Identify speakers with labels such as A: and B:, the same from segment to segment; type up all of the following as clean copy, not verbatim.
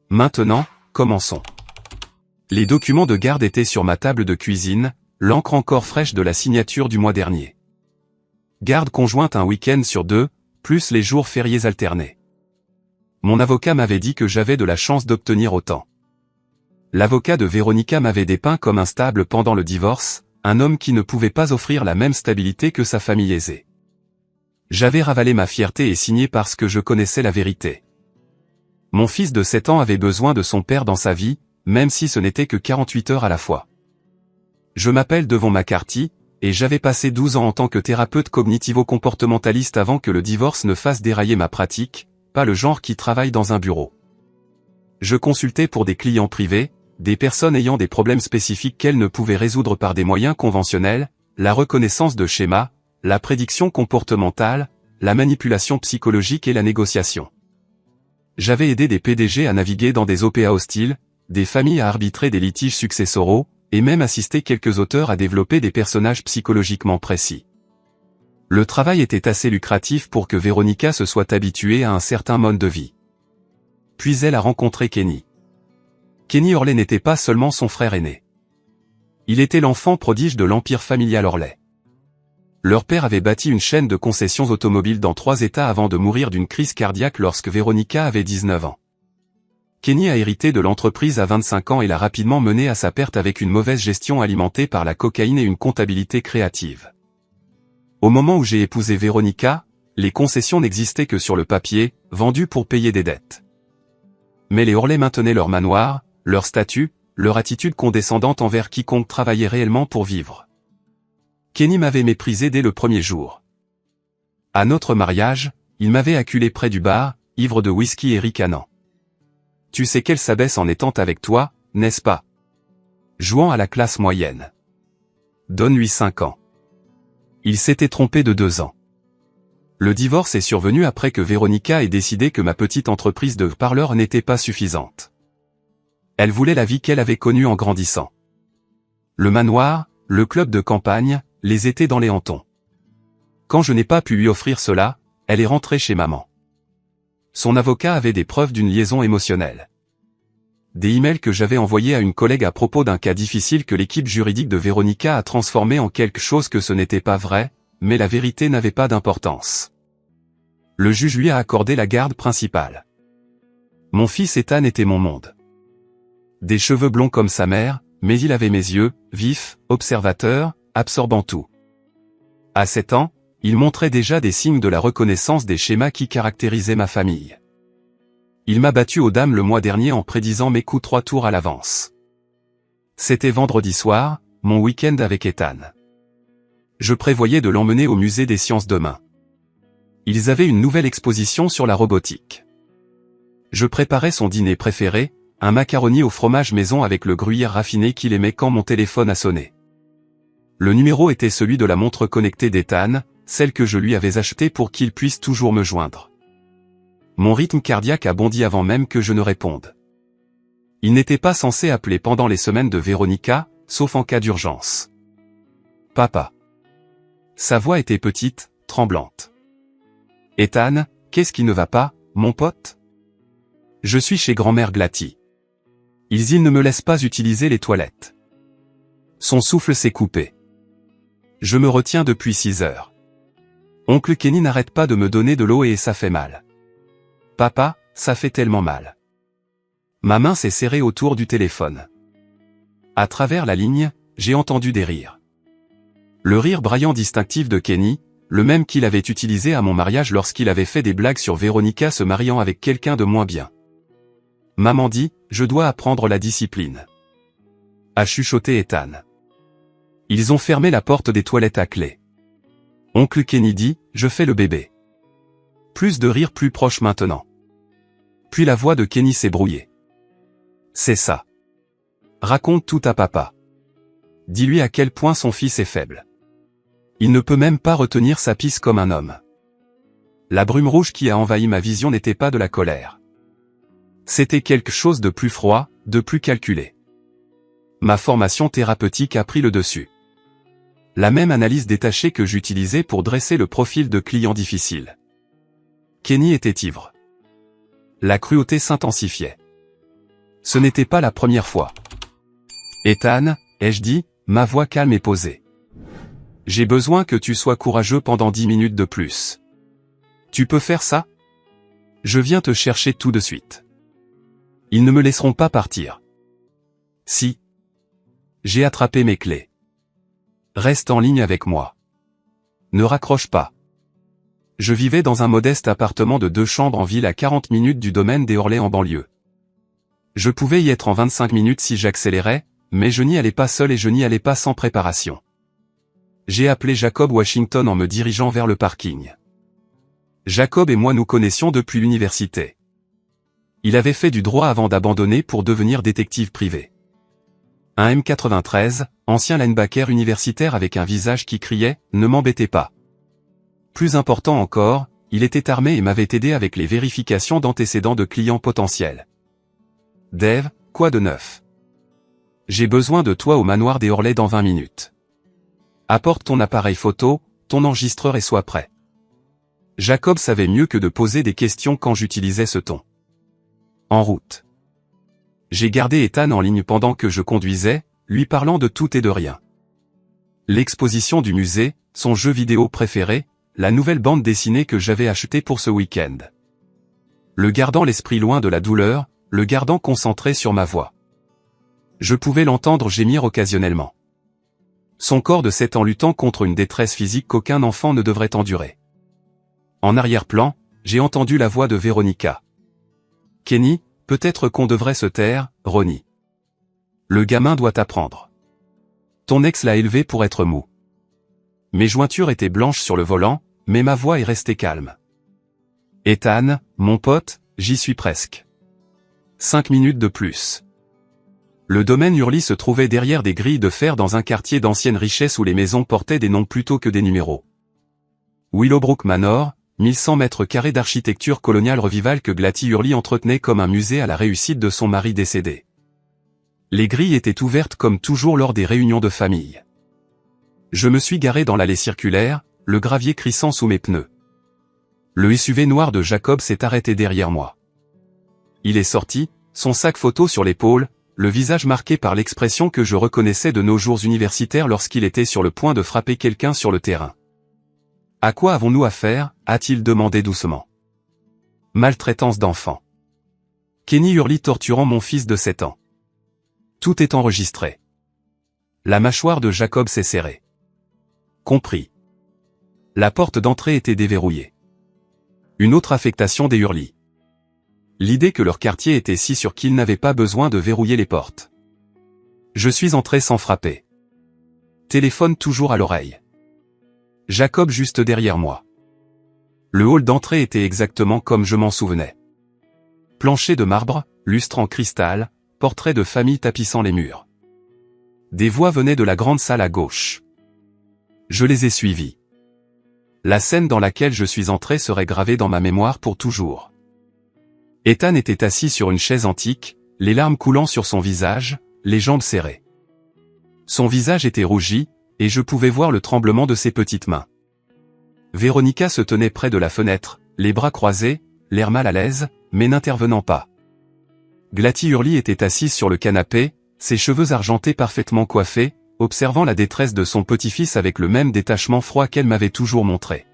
A: Maintenant, commençons. Les documents de garde étaient sur ma table de cuisine, l'encre encore fraîche de la signature du mois dernier. Garde conjointe un week-end sur 2, plus les jours fériés alternés. Mon avocat m'avait dit que j'avais de la chance d'obtenir autant. L'avocat de Véronica m'avait dépeint comme instable pendant le divorce, un homme qui ne pouvait pas offrir la même stabilité que sa famille aisée. J'avais ravalé ma fierté et signé parce que je connaissais la vérité. Mon fils de 7 ans avait besoin de son père dans sa vie, même si ce n'était que 48 heures à la fois. Je m'appelle Devon McCarthy, et j'avais passé 12 ans en tant que thérapeute cognitivo-comportementaliste avant que le divorce ne fasse dérailler ma pratique, pas le genre qui travaille dans un bureau. Je consultais pour des clients privés, des personnes ayant des problèmes spécifiques qu'elles ne pouvaient résoudre par des moyens conventionnels, la reconnaissance de schémas, la prédiction comportementale, la manipulation psychologique et la négociation. J'avais aidé des PDG à naviguer dans des OPA hostiles, des familles à arbitrer des litiges successoraux, et même assisté quelques auteurs à développer des personnages psychologiquement précis. Le travail était assez lucratif pour que Véronica se soit habituée à un certain mode de vie. Puis elle a rencontré Kenny. Kenny Orley n'était pas seulement son frère aîné. Il était l'enfant prodige de l'empire familial Orley. Leur père avait bâti une chaîne de concessions automobiles dans 3 États avant de mourir d'une crise cardiaque lorsque Véronica avait 19 ans. Kenny a hérité de l'entreprise à 25 ans et l'a rapidement menée à sa perte avec une mauvaise gestion alimentée par la cocaïne et une comptabilité créative. Au moment où j'ai épousé Véronica, les concessions n'existaient que sur le papier, vendues pour payer des dettes. Mais les Orley maintenaient leur manoir, leur statut, leur attitude condescendante envers quiconque travaillait réellement pour vivre. Kenny m'avait méprisé dès le premier jour. À notre mariage, il m'avait acculé près du bar, ivre de whisky et ricanant. Tu sais qu'elle s'abaisse en étant avec toi, n'est-ce pas? Jouant à la classe moyenne. Donne-lui 5 ans. Il s'était trompé de 2 ans. Le divorce est survenu après que Véronica ait décidé que ma petite entreprise de parleur n'était pas suffisante. Elle voulait la vie qu'elle avait connue en grandissant. Le manoir, le club de campagne, les étés dans les hantons. Quand je n'ai pas pu lui offrir cela, elle est rentrée chez maman. Son avocat avait des preuves d'une liaison émotionnelle. Des emails que j'avais envoyés à une collègue à propos d'un cas difficile que l'équipe juridique de Véronica a transformé en quelque chose que ce n'était pas vrai, mais la vérité n'avait pas d'importance. Le juge lui a accordé la garde principale. Mon fils Ethan était mon monde. Des cheveux blonds comme sa mère, mais il avait mes yeux, vifs, observateurs, absorbant tout. À 7 ans, il montrait déjà des signes de la reconnaissance des schémas qui caractérisaient ma famille. Il m'a battu aux dames le mois dernier en prédisant mes coups 3 tours à l'avance. C'était vendredi soir, mon week-end avec Ethan. Je prévoyais de l'emmener au musée des sciences demain. Ils avaient une nouvelle exposition sur la robotique. Je préparais son dîner préféré, un macaroni au fromage maison avec le gruyère raffiné qu'il aimait quand mon téléphone a sonné. Le numéro était celui de la montre connectée d'Ethan, celle que je lui avais achetée pour qu'il puisse toujours me joindre. Mon rythme cardiaque a bondi avant même que je ne réponde. Il n'était pas censé appeler pendant les semaines de Véronica, sauf en cas d'urgence. Papa. Sa voix était petite, tremblante. Ethan, qu'est-ce qui ne va pas, mon pote? Je suis chez grand-mère Glatty. Ils ne me laissent pas utiliser les toilettes. Son souffle s'est coupé. Je me retiens depuis 6 heures. Oncle Kenny n'arrête pas de me donner de l'eau et ça fait mal. Papa, ça fait tellement mal. Ma main s'est serrée autour du téléphone. À travers la ligne, j'ai entendu des rires. Le rire braillant distinctif de Kenny, le même qu'il avait utilisé à mon mariage lorsqu'il avait fait des blagues sur Véronica se mariant avec quelqu'un de moins bien. Maman dit, je dois apprendre la discipline. A chuchoté Ethan. Ils ont fermé la porte des toilettes à clé. Oncle Kenny dit, je fais le bébé. Plus de rire plus proche maintenant. Puis la voix de Kenny s'est brouillée. C'est ça. Raconte tout à papa. Dis-lui à quel point son fils est faible. Il ne peut même pas retenir sa pisse comme un homme. La brume rouge qui a envahi ma vision n'était pas de la colère. C'était quelque chose de plus froid, de plus calculé. Ma formation thérapeutique a pris le dessus. La même analyse détachée que j'utilisais pour dresser le profil de client difficile. Kenny était ivre. La cruauté s'intensifiait. Ce n'était pas la première fois. Ethan, ai-je dit, ma voix calme et posée. J'ai besoin que tu sois courageux pendant 10 minutes de plus. Tu peux faire ça? Je viens te chercher tout de suite. Ils ne me laisseront pas partir. Si. J'ai attrapé mes clés. Reste en ligne avec moi. Ne raccroche pas. Je vivais dans un modeste appartement de 2 chambres en ville à 40 minutes du domaine des Orlais en banlieue. Je pouvais y être en 25 minutes si j'accélérais, mais je n'y allais pas seul et je n'y allais pas sans préparation. J'ai appelé Jacob Washington en me dirigeant vers le parking. Jacob et moi nous connaissions depuis l'université. Il avait fait du droit avant d'abandonner pour devenir détective privé. Un M93, ancien linebacker universitaire avec un visage qui criait « Ne m'embêtez pas ». Plus important encore, il était armé et m'avait aidé avec les vérifications d'antécédents de clients potentiels. « Dave, quoi de neuf? J'ai besoin de toi au manoir des Orlais dans 20 minutes. Apporte ton appareil photo, ton enregistreur et sois prêt. » Jacob savait mieux que de poser des questions quand j'utilisais ce ton. En route. J'ai gardé Ethan en ligne pendant que je conduisais, lui parlant de tout et de rien. L'exposition du musée, son jeu vidéo préféré, la nouvelle bande dessinée que j'avais achetée pour ce week-end. Le gardant l'esprit loin de la douleur, le gardant concentré sur ma voix. Je pouvais l'entendre gémir occasionnellement. Son corps de 7 ans luttant contre une détresse physique qu'aucun enfant ne devrait endurer. En arrière-plan, j'ai entendu la voix de Véronica. « Kenny, peut-être qu'on devrait se taire, Ronnie. Le gamin doit apprendre. Ton ex l'a élevé pour être mou. » Mes jointures étaient blanches sur le volant, mais ma voix est restée calme. « Ethan, mon pote, j'y suis presque. 5 minutes de plus. » Le domaine Hurley se trouvait derrière des grilles de fer dans un quartier d'ancienne richesse où les maisons portaient des noms plutôt que des numéros. Willowbrook Manor, 1100 mètres carrés d'architecture coloniale revivale que Glatty Hurley entretenait comme un musée à la réussite de son mari décédé. Les grilles étaient ouvertes comme toujours lors des réunions de famille. Je me suis garé dans l'allée circulaire, le gravier crissant sous mes pneus. Le SUV noir de Jacob s'est arrêté derrière moi. Il est sorti, son sac photo sur l'épaule, le visage marqué par l'expression que je reconnaissais de nos jours universitaires lorsqu'il était sur le point de frapper quelqu'un sur le terrain. « À quoi avons-nous affaire ?» a-t-il demandé doucement. « Maltraitance d'enfant. Kenny Hurley torturant mon fils de 7 ans. Tout est enregistré. » La mâchoire de Jacob s'est serrée. Compris. La porte d'entrée était déverrouillée. Une autre affectation des Hurley. L'idée que leur quartier était si sûr qu'ils n'avaient pas besoin de verrouiller les portes. Je suis entré sans frapper. Téléphone toujours à l'oreille. Jacob juste derrière moi. Le hall d'entrée était exactement comme je m'en souvenais. Plancher de marbre, lustre en cristal, portrait de famille tapissant les murs. Des voix venaient de la grande salle à gauche. Je les ai suivies. La scène dans laquelle je suis entré serait gravée dans ma mémoire pour toujours. Ethan était assis sur une chaise antique, les larmes coulant sur son visage, les jambes serrées. Son visage était rougi, et je pouvais voir le tremblement de ses petites mains. Véronica se tenait près de la fenêtre, les bras croisés, l'air mal à l'aise, mais n'intervenant pas. Glatty Hurley était assise sur le canapé, ses cheveux argentés parfaitement coiffés, observant la détresse de son petit-fils avec le même détachement froid qu'elle m'avait toujours montré.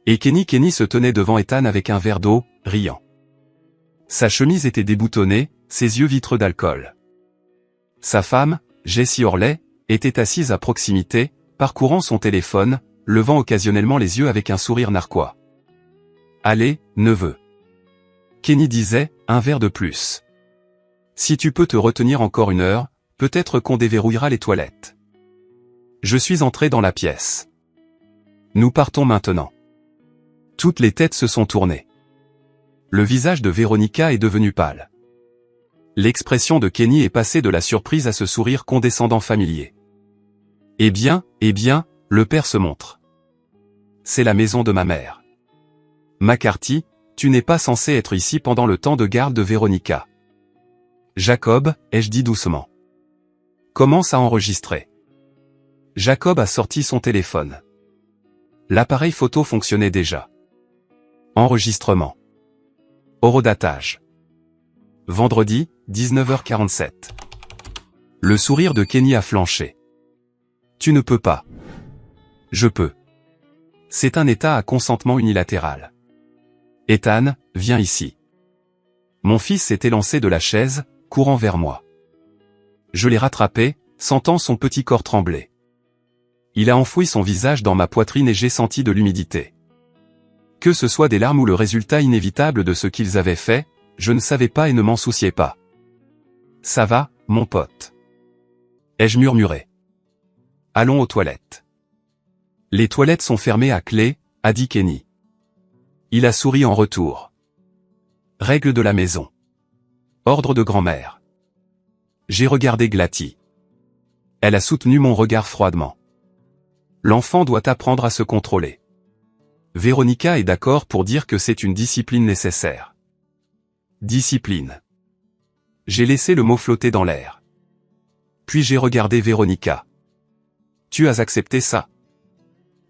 A: Et Kenny se tenait devant Ethan avec un verre d'eau, riant. Sa chemise était déboutonnée, ses yeux vitreux d'alcool. Sa femme, Jessie Orley, était assise à proximité, parcourant son téléphone, levant occasionnellement les yeux avec un sourire narquois. « Allez, neveu. » Kenny disait, « Un verre de plus. Si tu peux te retenir encore 1 heure, peut-être qu'on déverrouillera les toilettes. » Je suis entré dans la pièce. « Nous partons maintenant. » Toutes les têtes se sont tournées. Le visage de Véronica est devenu pâle. L'expression de Kenny est passée de la surprise à ce sourire condescendant familier. Eh bien, le père se montre. C'est la maison de ma mère. McCarthy, tu n'es pas censé être ici pendant le temps de garde de Véronica. Jacob, ai-je dit doucement. Commence à enregistrer. Jacob a sorti son téléphone. L'appareil photo fonctionnait déjà. Enregistrement. Horodatage. Vendredi, 19h47. Le sourire de Kenny a flanché. Tu ne peux pas. Je peux. C'est un état à consentement unilatéral. Ethan, viens ici. Mon fils s'est élancé de la chaise, courant vers moi. Je l'ai rattrapé, sentant son petit corps trembler. Il a enfoui son visage dans ma poitrine et j'ai senti de l'humidité. Que ce soit des larmes ou le résultat inévitable de ce qu'ils avaient fait, je ne savais pas et ne m'en souciais pas. Ça va, mon pote. Ai-je murmuré. Allons aux toilettes. Les toilettes sont fermées à clé, a dit Kenny. Il a souri en retour. Règle de la maison. Ordre de grand-mère. J'ai regardé Glatty. Elle a soutenu mon regard froidement. L'enfant doit apprendre à se contrôler. Véronica est d'accord pour dire que c'est une discipline nécessaire. Discipline. J'ai laissé le mot flotter dans l'air. Puis j'ai regardé Véronica. Tu as accepté ça?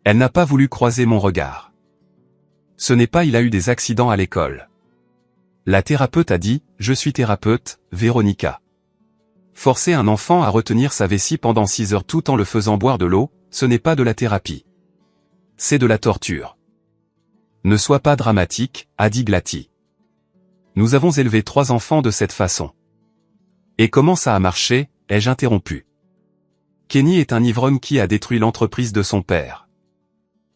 A: Elle n'a pas voulu croiser mon regard. Ce n'est pas il a eu des accidents à l'école. La thérapeute a dit, je suis thérapeute, Véronica. Forcer un enfant à retenir sa vessie pendant 6 heures tout en le faisant boire de l'eau, ce n'est pas de la thérapie. C'est de la torture. Ne sois pas dramatique, a dit Glatty. Nous avons élevé 3 enfants de cette façon. Et comment ça a marché, ai-je interrompu. Kenny est un ivrogne qui a détruit l'entreprise de son père.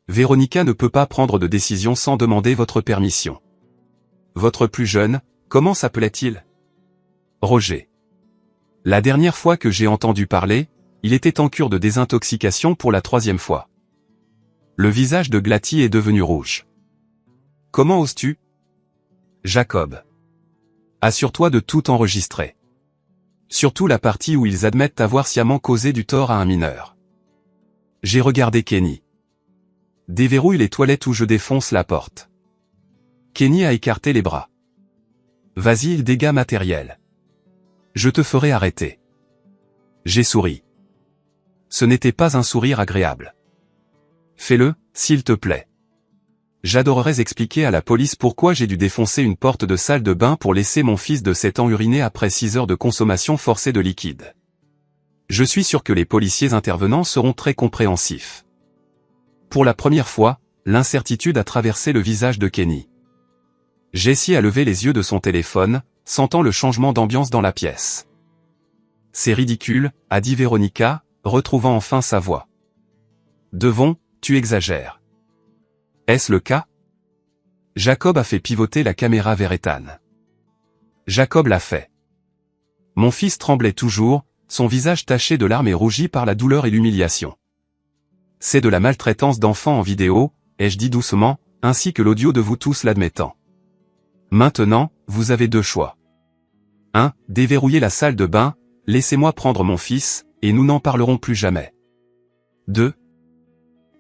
A: Véronica ne peut pas prendre de décision sans demander votre permission. Votre plus jeune, comment s'appelait-il? Roger. La dernière fois que j'ai entendu parler, il était en cure de désintoxication pour la 3e fois. Le visage de Glatty est devenu rouge. Comment oses-tu? Jacob. Assure-toi de tout enregistrer. Surtout la partie où ils admettent avoir sciemment causé du tort à un mineur. J'ai regardé Kenny. Déverrouille les toilettes ou je défonce la porte. Kenny a écarté les bras. Vas-y, dégâts matériels. Je te ferai arrêter. J'ai souri. Ce n'était pas un sourire agréable. Fais-le, s'il te plaît. J'adorerais expliquer à la police pourquoi j'ai dû défoncer une porte de salle de bain pour laisser mon fils de 7 ans uriner après 6 heures de consommation forcée de liquide. Je suis sûr que les policiers intervenants seront très compréhensifs. Pour la première fois, l'incertitude a traversé le visage de Kenny. Jessie a levé les yeux de son téléphone, sentant le changement d'ambiance dans la pièce. C'est ridicule, a dit Véronica, retrouvant enfin sa voix. Devon, tu exagères. Est-ce le cas? Jacob a fait pivoter la caméra vers Ethan. Jacob l'a fait. Mon fils tremblait toujours, son visage taché de larmes et rougi par la douleur et l'humiliation. C'est de la maltraitance d'enfants en vidéo, ai-je dit doucement, ainsi que l'audio de vous tous l'admettant. Maintenant, vous avez 2 choix. 1. Déverrouiller la salle de bain, laissez-moi prendre mon fils, et nous n'en parlerons plus jamais. 2.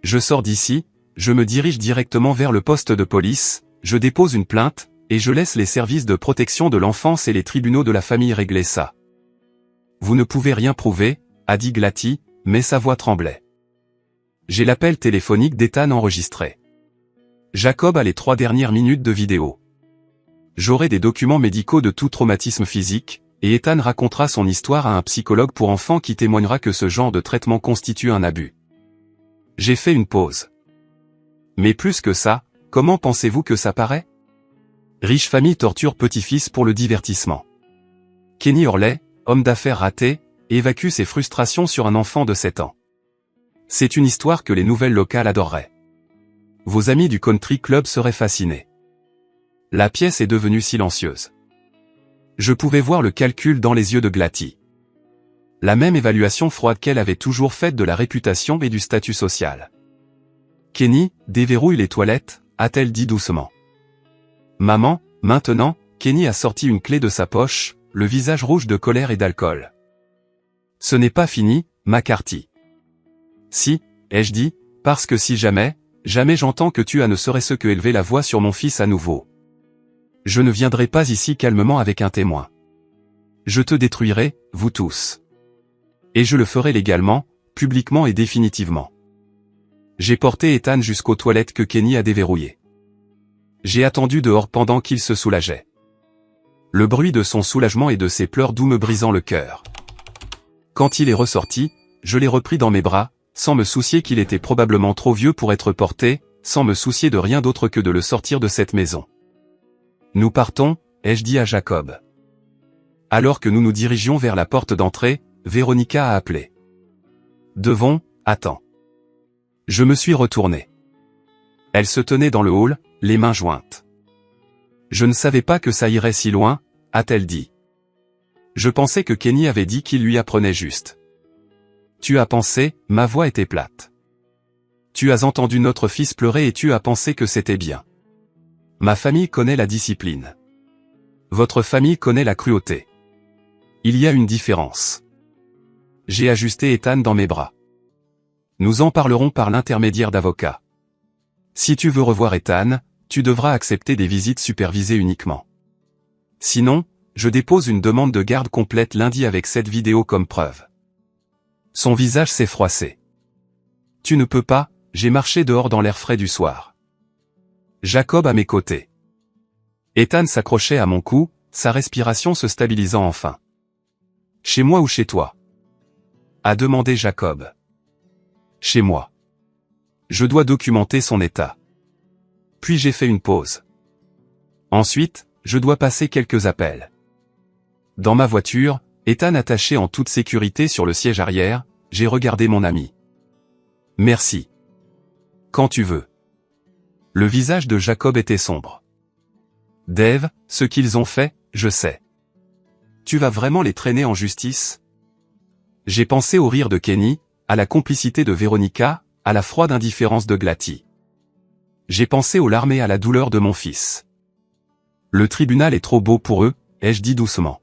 A: Je sors d'ici, je me dirige directement vers le poste de police, je dépose une plainte, et je laisse les services de protection de l'enfance et les tribunaux de la famille régler ça. Vous ne pouvez rien prouver, a dit Glatty, mais sa voix tremblait. J'ai l'appel téléphonique d'Ethan enregistré. Jacob a les 3 dernières minutes de vidéo. J'aurai des documents médicaux de tout traumatisme physique, et Ethan racontera son histoire à un psychologue pour enfants qui témoignera que ce genre de traitement constitue un abus. J'ai fait une pause. Mais plus que ça, comment pensez-vous que ça paraît? Riche famille torture petit-fils pour le divertissement. Kenny Orley, homme d'affaires raté, évacue ses frustrations sur un enfant de 7 ans. C'est une histoire que les nouvelles locales adoreraient. Vos amis du country club seraient fascinés. La pièce est devenue silencieuse. Je pouvais voir le calcul dans les yeux de Glatty. La même évaluation froide qu'elle avait toujours faite de la réputation et du statut social. Kenny, déverrouille les toilettes, a-t-elle dit doucement. Maman, maintenant, Kenny a sorti une clé de sa poche, le visage rouge de colère et d'alcool. Ce n'est pas fini, McCarthy. Si, ai-je dit, parce que si jamais j'entends que tu as ne serait-ce que élevé la voix sur mon fils à nouveau. Je ne viendrai pas ici calmement avec un témoin. Je te détruirai, vous tous. Et je le ferai légalement, publiquement et définitivement. J'ai porté Ethan jusqu'aux toilettes que Kenny a déverrouillées. J'ai attendu dehors pendant qu'il se soulageait. le bruit de son soulagement et de ses pleurs doux me brisant le cœur. Quand il est ressorti, je l'ai repris dans mes bras, sans me soucier qu'il était probablement trop vieux pour être porté, sans me soucier de rien d'autre que de le sortir de cette maison. Nous partons, ai-je dit à Jacob. Alors que nous nous dirigions vers la porte d'entrée, Véronica a appelé. Devons, attends. Je me suis retourné. Elle se tenait dans le hall, les mains jointes. Je ne savais pas que ça irait si loin, a-t-elle dit. Je pensais que Kenny avait dit qu'il lui apprenait juste. Tu as pensé, ma voix était plate. Tu as entendu notre fils pleurer et tu as pensé que c'était bien. Ma famille connaît la discipline. Votre famille connaît la cruauté. Il y a une différence. J'ai ajusté Ethan dans mes bras. Nous en parlerons par l'intermédiaire d'avocats. Si tu veux revoir Ethan, tu devras accepter des visites supervisées uniquement. Sinon, je dépose une demande de garde complète lundi avec cette vidéo comme preuve. Son visage s'est froissé. Tu ne peux pas, j'ai marché dehors dans l'air frais du soir. Jacob à mes côtés. Ethan s'accrochait à mon cou, sa respiration se stabilisant enfin. Chez moi ou chez toi? A demandé Jacob. Chez moi. Je dois documenter son état. Puis j'ai fait une pause. Ensuite, je dois passer quelques appels. Dans ma voiture, Ethan attaché en toute sécurité sur le siège arrière, j'ai regardé mon ami. Merci. Quand tu veux. Le visage de Jacob était sombre. Dave, ce qu'ils ont fait, je sais. Tu vas vraiment les traîner en justice? J'ai pensé au rire de Kenny, à la complicité de Véronica, à la froide indifférence de Glatty. J'ai pensé aux larmes et à la douleur de mon fils. Le tribunal est trop beau pour eux, ai-je dit doucement.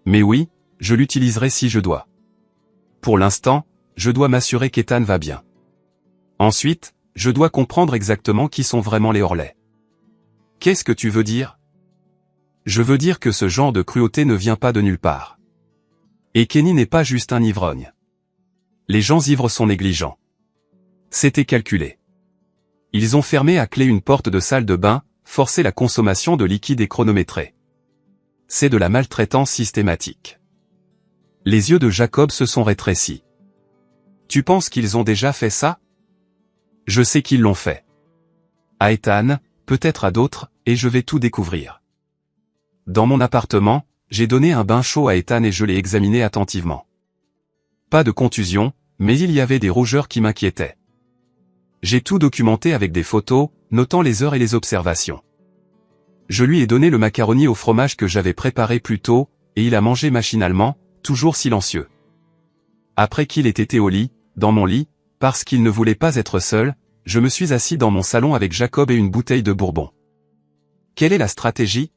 A: Mais oui, je l'utiliserai si je dois. Pour l'instant, je dois m'assurer qu'Ethan va bien. Ensuite, je dois comprendre exactement qui sont vraiment les Horley. Qu'est-ce que tu veux dire? Je veux dire que ce genre de cruauté ne vient pas de nulle part. Et Kenny n'est pas juste un ivrogne. Les gens ivres sont négligents. C'était calculé. Ils ont fermé à clé une porte de salle de bain, forcé la consommation de liquide et chronométré. C'est de la maltraitance systématique. Les yeux de Jacob se sont rétrécis. Tu penses qu'ils ont déjà fait ça? Je sais qu'ils l'ont fait. À Ethan, peut-être à d'autres, et je vais tout découvrir. Dans mon appartement, j'ai donné un bain chaud à Ethan et je l'ai examiné attentivement. Pas de contusion, mais il y avait des rougeurs qui m'inquiétaient. J'ai tout documenté avec des photos, notant les heures et les observations. Je lui ai donné le macaroni au fromage que j'avais préparé plus tôt, et il a mangé machinalement, toujours silencieux. Après qu'il ait été au lit, dans mon lit, parce qu'il ne voulait pas être seul, je me suis assis dans mon salon avec Jacob et une bouteille de bourbon. Quelle est la stratégie?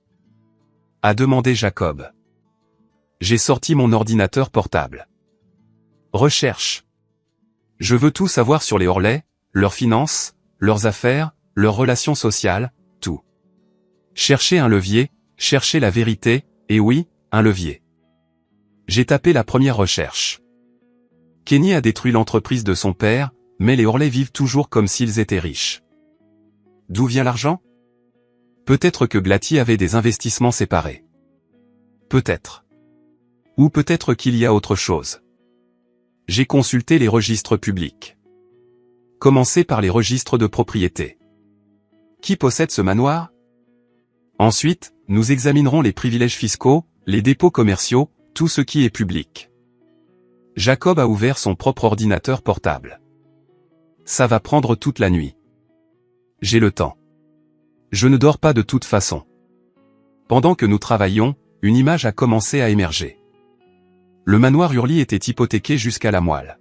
A: A demandé Jacob. J'ai sorti mon ordinateur portable. Recherche. Je veux tout savoir sur les Horley, leurs finances, leurs affaires, leurs relations sociales, tout. Chercher un levier, chercher la vérité, et oui, un levier. J'ai tapé la première recherche. Kenny a détruit l'entreprise de son père, mais les Horley vivent toujours comme s'ils étaient riches. D'où vient l'argent? Peut-être que Glatty avait des investissements séparés. Peut-être. Ou peut-être qu'il y a autre chose. J'ai consulté les registres publics. Commencez par les registres de propriété. Qui possède ce manoir? Ensuite, nous examinerons les privilèges fiscaux, les dépôts commerciaux, tout ce qui est public. Jacob a ouvert son propre ordinateur portable. Ça va prendre toute la nuit. J'ai le temps. Je ne dors pas de toute façon. Pendant que nous travaillions, une image a commencé à émerger. Le manoir Hurley était hypothéqué jusqu'à la moelle.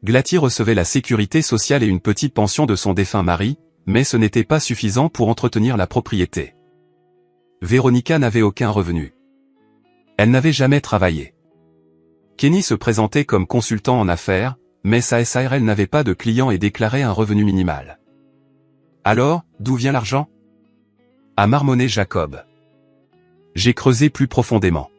A: Glatty recevait la sécurité sociale et une petite pension de son défunt mari, mais ce n'était pas suffisant pour entretenir la propriété. Véronica n'avait aucun revenu. Elle n'avait jamais travaillé. Kenny se présentait comme consultant en affaires, mais sa SARL n'avait pas de clients et déclarait un revenu minimal. Alors, d'où vient l'argent? A marmonné Jacob. J'ai creusé plus profondément.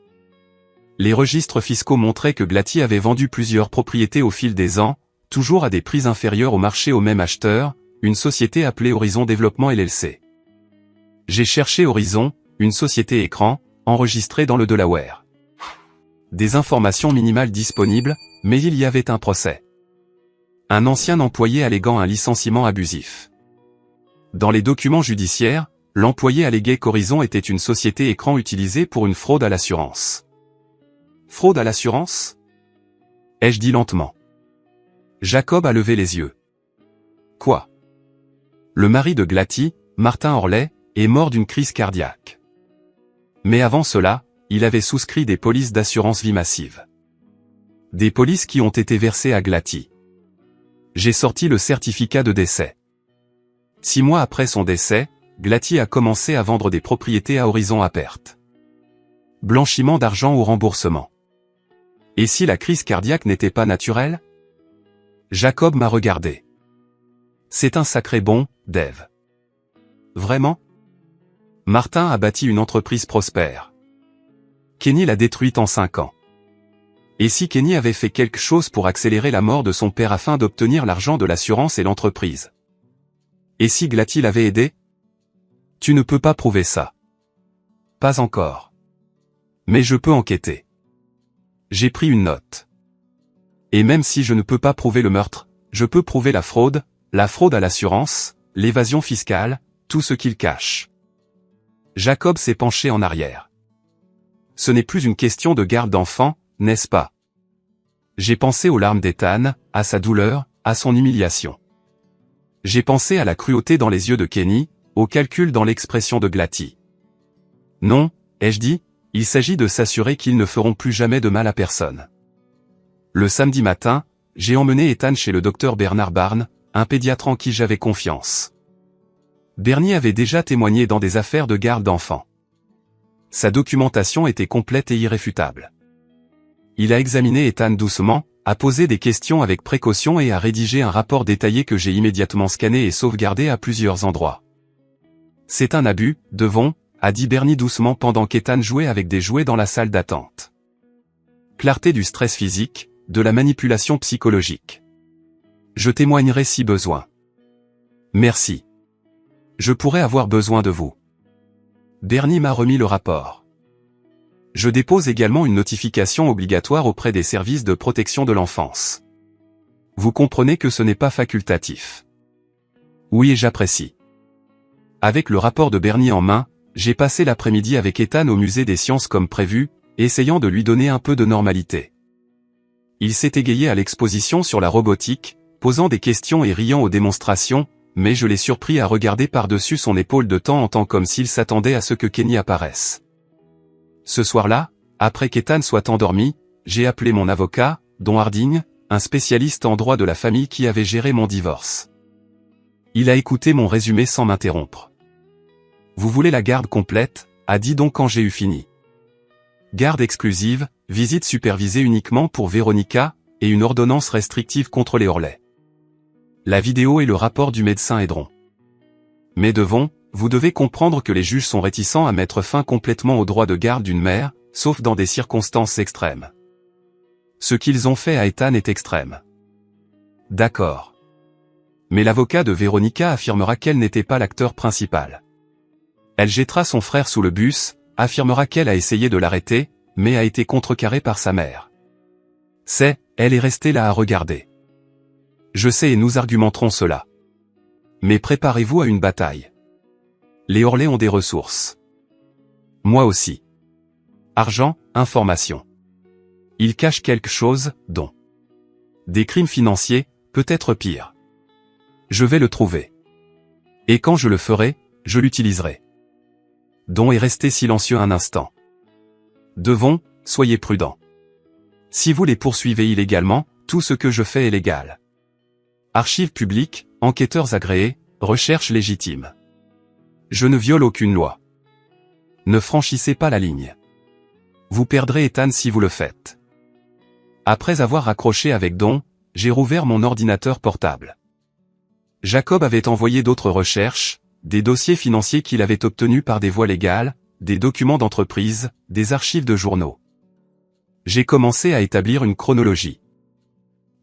A: Les registres fiscaux montraient que Glatty avait vendu plusieurs propriétés au fil des ans, toujours à des prix inférieurs au marché au même acheteur, une société appelée Horizon Développement LLC. J'ai cherché Horizon, une société écran, enregistrée dans le Delaware. Des informations minimales disponibles, mais il y avait un procès. Un ancien employé alléguant un licenciement abusif. Dans les documents judiciaires, l'employé alléguait qu'Horizon était une société écran utilisée pour une fraude à l'assurance. Fraude à l'assurance ? Ai-je dit lentement. Jacob a levé les yeux. Quoi ? Le mari de Glatty, Martin Orley, est mort d'une crise cardiaque. Mais avant cela, il avait souscrit des polices d'assurance vie massive. Des polices qui ont été versées à Glatty. J'ai sorti le certificat de décès. 6 mois après son décès, Glatty a commencé à vendre des propriétés à Horizon à perte. Blanchiment d'argent ou remboursement. Et si la crise cardiaque n'était pas naturelle ? Jacob m'a regardé. C'est un sacré bon, Dave. Vraiment ? Martin a bâti une entreprise prospère. Kenny l'a détruite en 5 ans. Et si Kenny avait fait quelque chose pour accélérer la mort de son père afin d'obtenir l'argent de l'assurance et l'entreprise ? Et si Glatty l'avait aidé ? Tu ne peux pas prouver ça. Pas encore. Mais je peux enquêter. J'ai pris une note. Et même si je ne peux pas prouver le meurtre, je peux prouver la fraude à l'assurance, l'évasion fiscale, tout ce qu'il cache. Jacob s'est penché en arrière. Ce n'est plus une question de garde d'enfant, n'est-ce pas? J'ai pensé aux larmes d'Ethan, à sa douleur, à son humiliation. J'ai pensé à la cruauté dans les yeux de Kenny, au calcul dans l'expression de Glatty. Non, ai-je dit, il s'agit de s'assurer qu'ils ne feront plus jamais de mal à personne. Le samedi matin, j'ai emmené Ethan chez le docteur Bernard Barnes, un pédiatre en qui j'avais confiance. Bernie avait déjà témoigné dans des affaires de garde d'enfants. Sa documentation était complète et irréfutable. Il a examiné Ethan doucement, a posé des questions avec précaution et a rédigé un rapport détaillé que j'ai immédiatement scanné et sauvegardé à plusieurs endroits. C'est un abus, Devon, a dit Bernie doucement pendant qu'Ethan jouait avec des jouets dans la salle d'attente. Clarté du stress physique, de la manipulation psychologique. Je témoignerai si besoin. Merci. Je pourrais avoir besoin de vous. Bernie m'a remis le rapport. Je dépose également une notification obligatoire auprès des services de protection de l'enfance. Vous comprenez que ce n'est pas facultatif. Oui, et j'apprécie. Avec le rapport de Bernie en main, j'ai passé l'après-midi avec Ethan au musée des sciences comme prévu, essayant de lui donner un peu de normalité. Il s'est égayé à l'exposition sur la robotique, posant des questions et riant aux démonstrations, mais je l'ai surpris à regarder par-dessus son épaule de temps en temps comme s'il s'attendait à ce que Kenny apparaisse. Ce soir-là, après qu'Ethan soit endormi, j'ai appelé mon avocat, Don Harding, un spécialiste en droit de la famille qui avait géré mon divorce. Il a écouté mon résumé sans m'interrompre. Vous voulez la garde complète, a dit Don quand j'ai eu fini. Garde exclusive, visite supervisée uniquement pour Véronica, et une ordonnance restrictive contre les Orley. La vidéo et le rapport du médecin aideront. Mais Devon, vous devez comprendre que les juges sont réticents à mettre fin complètement au droit de garde d'une mère, sauf dans des circonstances extrêmes. Ce qu'ils ont fait à Ethan est extrême. D'accord. Mais l'avocat de Véronica affirmera qu'elle n'était pas l'acteur principal. Elle jettera son frère sous le bus, affirmera qu'elle a essayé de l'arrêter, mais a été contrecarrée par sa mère. Elle est restée là à regarder. Je sais et nous argumenterons cela. Mais préparez-vous à une bataille. Les Orley ont des ressources. Moi aussi. Argent, information. Ils cachent quelque chose, dont des crimes financiers, peut-être pire. Je vais le trouver. Et quand je le ferai, je l'utiliserai. Don est resté silencieux un instant. Devon, soyez prudent. Si vous les poursuivez illégalement, tout ce que je fais est légal. Archives publiques, enquêteurs agréés, recherche légitime. Je ne viole aucune loi. Ne franchissez pas la ligne. Vous perdrez Ethan si vous le faites. Après avoir raccroché avec Don, j'ai rouvert mon ordinateur portable. Jacob avait envoyé d'autres recherches, des dossiers financiers qu'il avait obtenus par des voies légales, des documents d'entreprise, des archives de journaux. J'ai commencé à établir une chronologie.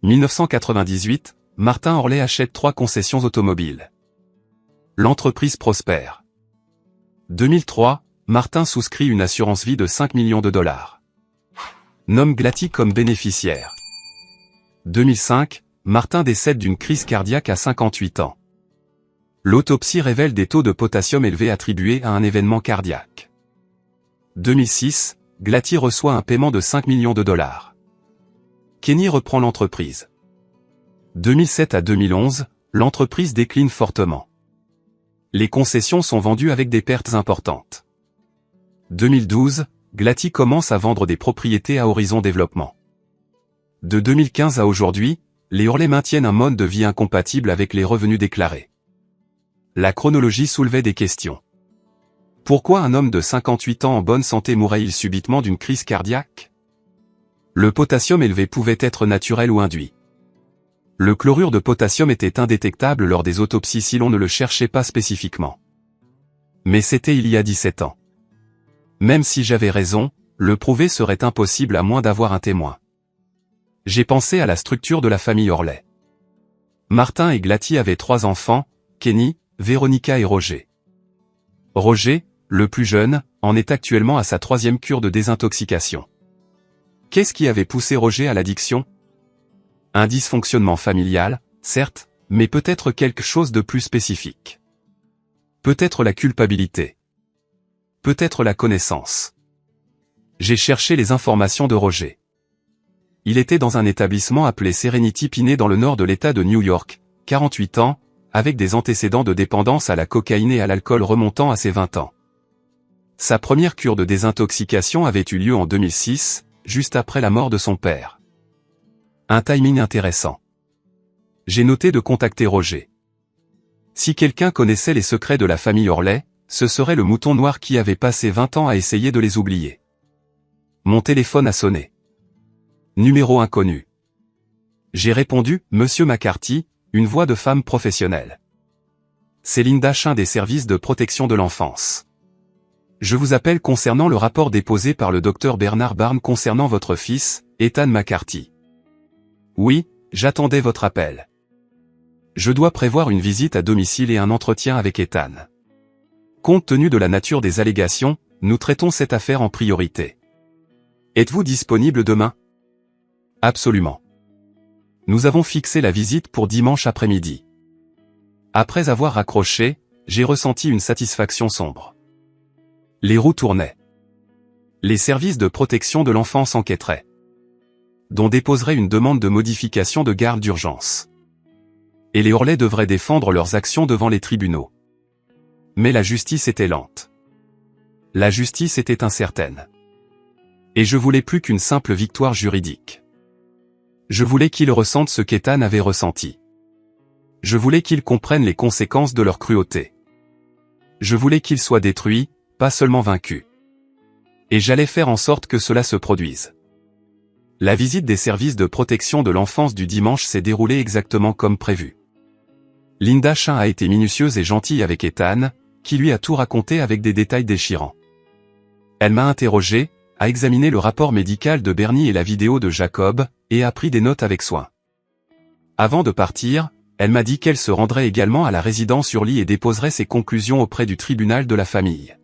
A: 1998, Martin Orley achète 3 concessions automobiles. L'entreprise prospère. 2003, Martin souscrit une assurance vie de 5 millions de dollars. Nomme Glatty comme bénéficiaire. 2005, Martin décède d'une crise cardiaque à 58 ans. L'autopsie révèle des taux de potassium élevés attribués à un événement cardiaque. 2006, Glatty reçoit un paiement de 5 millions de dollars. Kenny reprend l'entreprise. 2007 à 2011, l'entreprise décline fortement. Les concessions sont vendues avec des pertes importantes. 2012, Glatty commence à vendre des propriétés à Horizon Développement. De 2015 à aujourd'hui, les Hurley maintiennent un mode de vie incompatible avec les revenus déclarés. La chronologie soulevait des questions. Pourquoi un homme de 58 ans en bonne santé mourrait-il subitement d'une crise cardiaque? Le potassium élevé pouvait être naturel ou induit. Le chlorure de potassium était indétectable lors des autopsies si l'on ne le cherchait pas spécifiquement. Mais c'était il y a 17 ans. Même si j'avais raison, le prouver serait impossible à moins d'avoir un témoin. J'ai pensé à la structure de la famille Hurley. Martin et Glatty avaient 3 enfants, Kenny, Veronica et Roger. Roger, le plus jeune, en est actuellement à sa 3e cure de désintoxication. Qu'est-ce qui avait poussé Roger à l'addiction? Un dysfonctionnement familial, certes, mais peut-être quelque chose de plus spécifique. Peut-être la culpabilité. Peut-être la connaissance. J'ai cherché les informations de Roger. Il était dans un établissement appelé Serenity Piney dans le nord de l'État de New York, 48 ans, avec des antécédents de dépendance à la cocaïne et à l'alcool remontant à ses 20 ans. Sa première cure de désintoxication avait eu lieu en 2006, juste après la mort de son père. Un timing intéressant. J'ai noté de contacter Roger. Si quelqu'un connaissait les secrets de la famille Hurley, ce serait le mouton noir qui avait passé 20 ans à essayer de les oublier. Mon téléphone a sonné. Numéro inconnu. J'ai répondu, Monsieur McCarthy, une voix de femme professionnelle. C'est Linda Chin des services de protection de l'enfance. Je vous appelle concernant le rapport déposé par le docteur Bernard Barnes concernant votre fils, Ethan McCarthy. Oui, j'attendais votre appel. Je dois prévoir une visite à domicile et un entretien avec Ethan. Compte tenu de la nature des allégations, nous traitons cette affaire en priorité. Êtes-vous disponible demain? Absolument. Nous avons fixé la visite pour dimanche après-midi. Après avoir raccroché, j'ai ressenti une satisfaction sombre. Les roues tournaient. Les services de protection de l'enfance enquêteraient. Dont déposerait une demande de modification de garde d'urgence. Et les Hurley devraient défendre leurs actions devant les tribunaux. Mais la justice était lente. La justice était incertaine. Et je voulais plus qu'une simple victoire juridique. Je voulais qu'ils ressentent ce qu'Ethan avait ressenti. Je voulais qu'ils comprennent les conséquences de leur cruauté. Je voulais qu'ils soient détruits, pas seulement vaincus. Et j'allais faire en sorte que cela se produise. La visite des services de protection de l'enfance du dimanche s'est déroulée exactement comme prévu. Linda Chin a été minutieuse et gentille avec Ethan, qui lui a tout raconté avec des détails déchirants. Elle m'a interrogé, a examiné le rapport médical de Bernie et la vidéo de Jacob, et a pris des notes avec soin. Avant de partir, elle m'a dit qu'elle se rendrait également à la résidence Hurley et déposerait ses conclusions auprès du tribunal de la famille.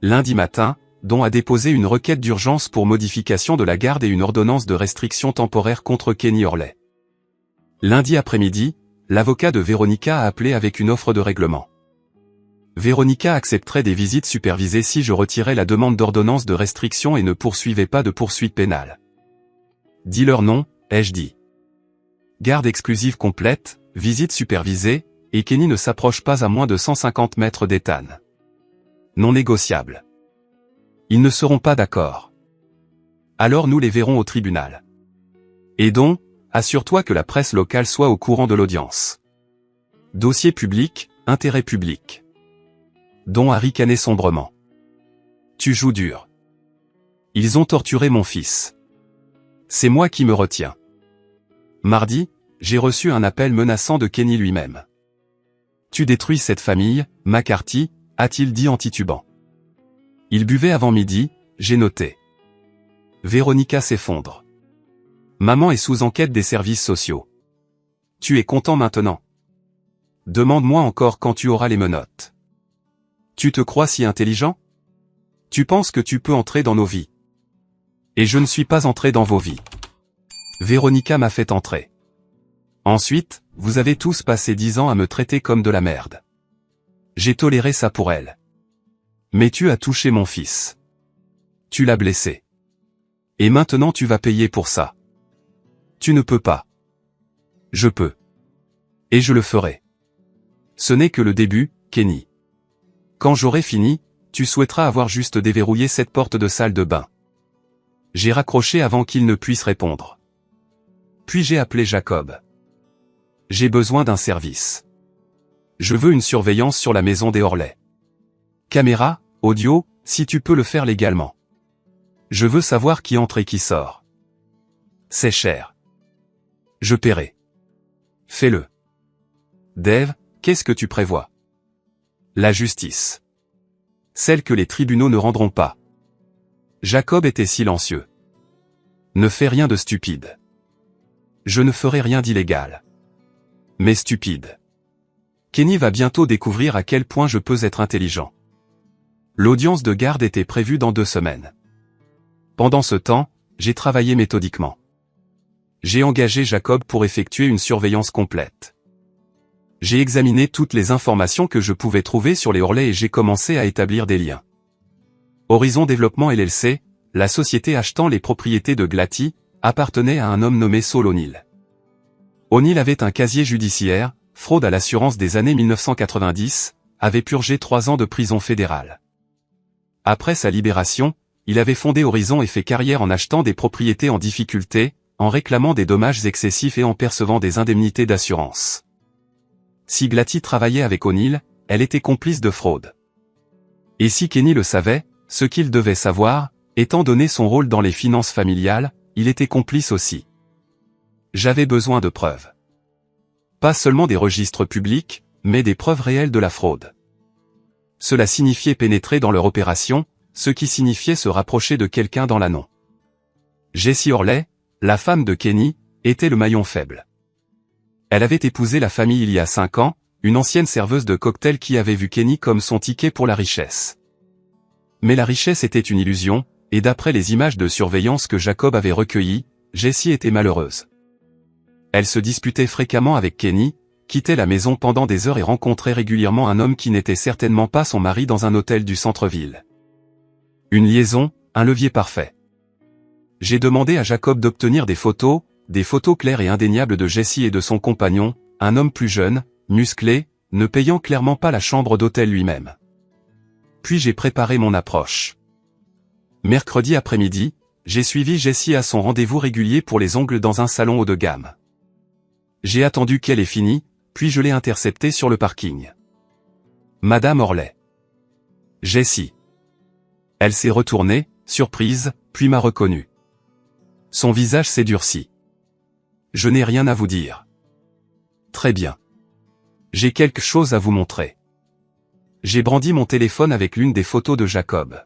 A: Lundi matin, Don a déposé une requête d'urgence pour modification de la garde et une ordonnance de restriction temporaire contre Kenny Hurley. Lundi après-midi, l'avocat de Veronica a appelé avec une offre de règlement. Veronica accepterait des visites supervisées si je retirais la demande d'ordonnance de restriction et ne poursuivais pas de poursuite pénale. Dis-leur non, ai-je dit. Garde exclusive complète, visite supervisée, et Kenny ne s'approche pas à moins de 150 mètres d'Ethan. Non négociable. Ils ne seront pas d'accord. Alors nous les verrons au tribunal. Et donc, assure-toi que la presse locale soit au courant de l'audience. Dossier public, intérêt public. Don a ricané sombrement. Tu joues dur. Ils ont torturé mon fils. C'est moi qui me retiens. Mardi, j'ai reçu un appel menaçant de Kenny lui-même. Tu détruis cette famille, McCarthy, a-t-il dit en titubant. Il buvait avant midi, j'ai noté. Veronica s'effondre. Maman est sous enquête des services sociaux. Tu es content maintenant? Demande-moi encore quand tu auras les menottes. Tu te crois si intelligent? Tu penses que tu peux entrer dans nos vies. Et je ne suis pas entré dans vos vies. Véronica m'a fait entrer. Ensuite, vous avez tous passé 10 ans à me traiter comme de la merde. J'ai toléré ça pour elle. Mais tu as touché mon fils. Tu l'as blessé. Et maintenant tu vas payer pour ça. Tu ne peux pas. Je peux. Et je le ferai. Ce n'est que le début, Kenny. Quand j'aurai fini, tu souhaiteras avoir juste déverrouillé cette porte de salle de bain. J'ai raccroché avant qu'il ne puisse répondre. Puis j'ai appelé Jacob. J'ai besoin d'un service. Je veux une surveillance sur la maison des Orlais. Caméra, audio, si tu peux le faire légalement. Je veux savoir qui entre et qui sort. C'est cher. Je paierai. Fais-le. Dave, qu'est-ce que tu prévois? La justice. Celle que les tribunaux ne rendront pas. Jacob était silencieux. Ne fais rien de stupide. Je ne ferai rien d'illégal. Mais stupide. Kenny va bientôt découvrir à quel point je peux être intelligent. L'audience de garde était prévue dans 2 semaines. Pendant ce temps, j'ai travaillé méthodiquement. J'ai engagé Jacob pour effectuer une surveillance complète. J'ai examiné toutes les informations que je pouvais trouver sur les Orlais et j'ai commencé à établir des liens. Horizon Développement LLC, la société achetant les propriétés de Glatty, appartenait à un homme nommé Saul O'Neill. O'Neill avait un casier judiciaire, fraude à l'assurance des années 1990, avait purgé 3 ans de prison fédérale. Après sa libération, il avait fondé Horizon et fait carrière en achetant des propriétés en difficulté, en réclamant des dommages excessifs et en percevant des indemnités d'assurance. Si Glatty travaillait avec O'Neill, elle était complice de fraude. Et si Kenny le savait, ce qu'il devait savoir, étant donné son rôle dans les finances familiales, il était complice aussi. J'avais besoin de preuves. Pas seulement des registres publics, mais des preuves réelles de la fraude. Cela signifiait pénétrer dans leur opération, ce qui signifiait se rapprocher de quelqu'un dans l'annon. Jessie Orlais, la femme de Kenny, était le maillon faible. Elle avait épousé la famille il y a 5 ans, une ancienne serveuse de cocktail qui avait vu Kenny comme son ticket pour la richesse. Mais la richesse était une illusion, et d'après les images de surveillance que Jacob avait recueillies, Jessie était malheureuse. Elle se disputait fréquemment avec Kenny, quittait la maison pendant des heures et rencontrait régulièrement un homme qui n'était certainement pas son mari dans un hôtel du centre-ville. Une liaison, un levier parfait. J'ai demandé à Jacob d'obtenir des photos claires et indéniables de Jessie et de son compagnon, un homme plus jeune, musclé, ne payant clairement pas la chambre d'hôtel lui-même. Puis j'ai préparé mon approche. Mercredi après-midi, j'ai suivi Jessie à son rendez-vous régulier pour les ongles dans un salon haut de gamme. J'ai attendu qu'elle ait fini, puis je l'ai interceptée sur le parking. Madame Orlais. Jessie. Elle s'est retournée, surprise, puis m'a reconnu. Son visage s'est durci. Je n'ai rien à vous dire. Très bien. J'ai quelque chose à vous montrer. J'ai brandi mon téléphone avec l'une des photos de Jacob.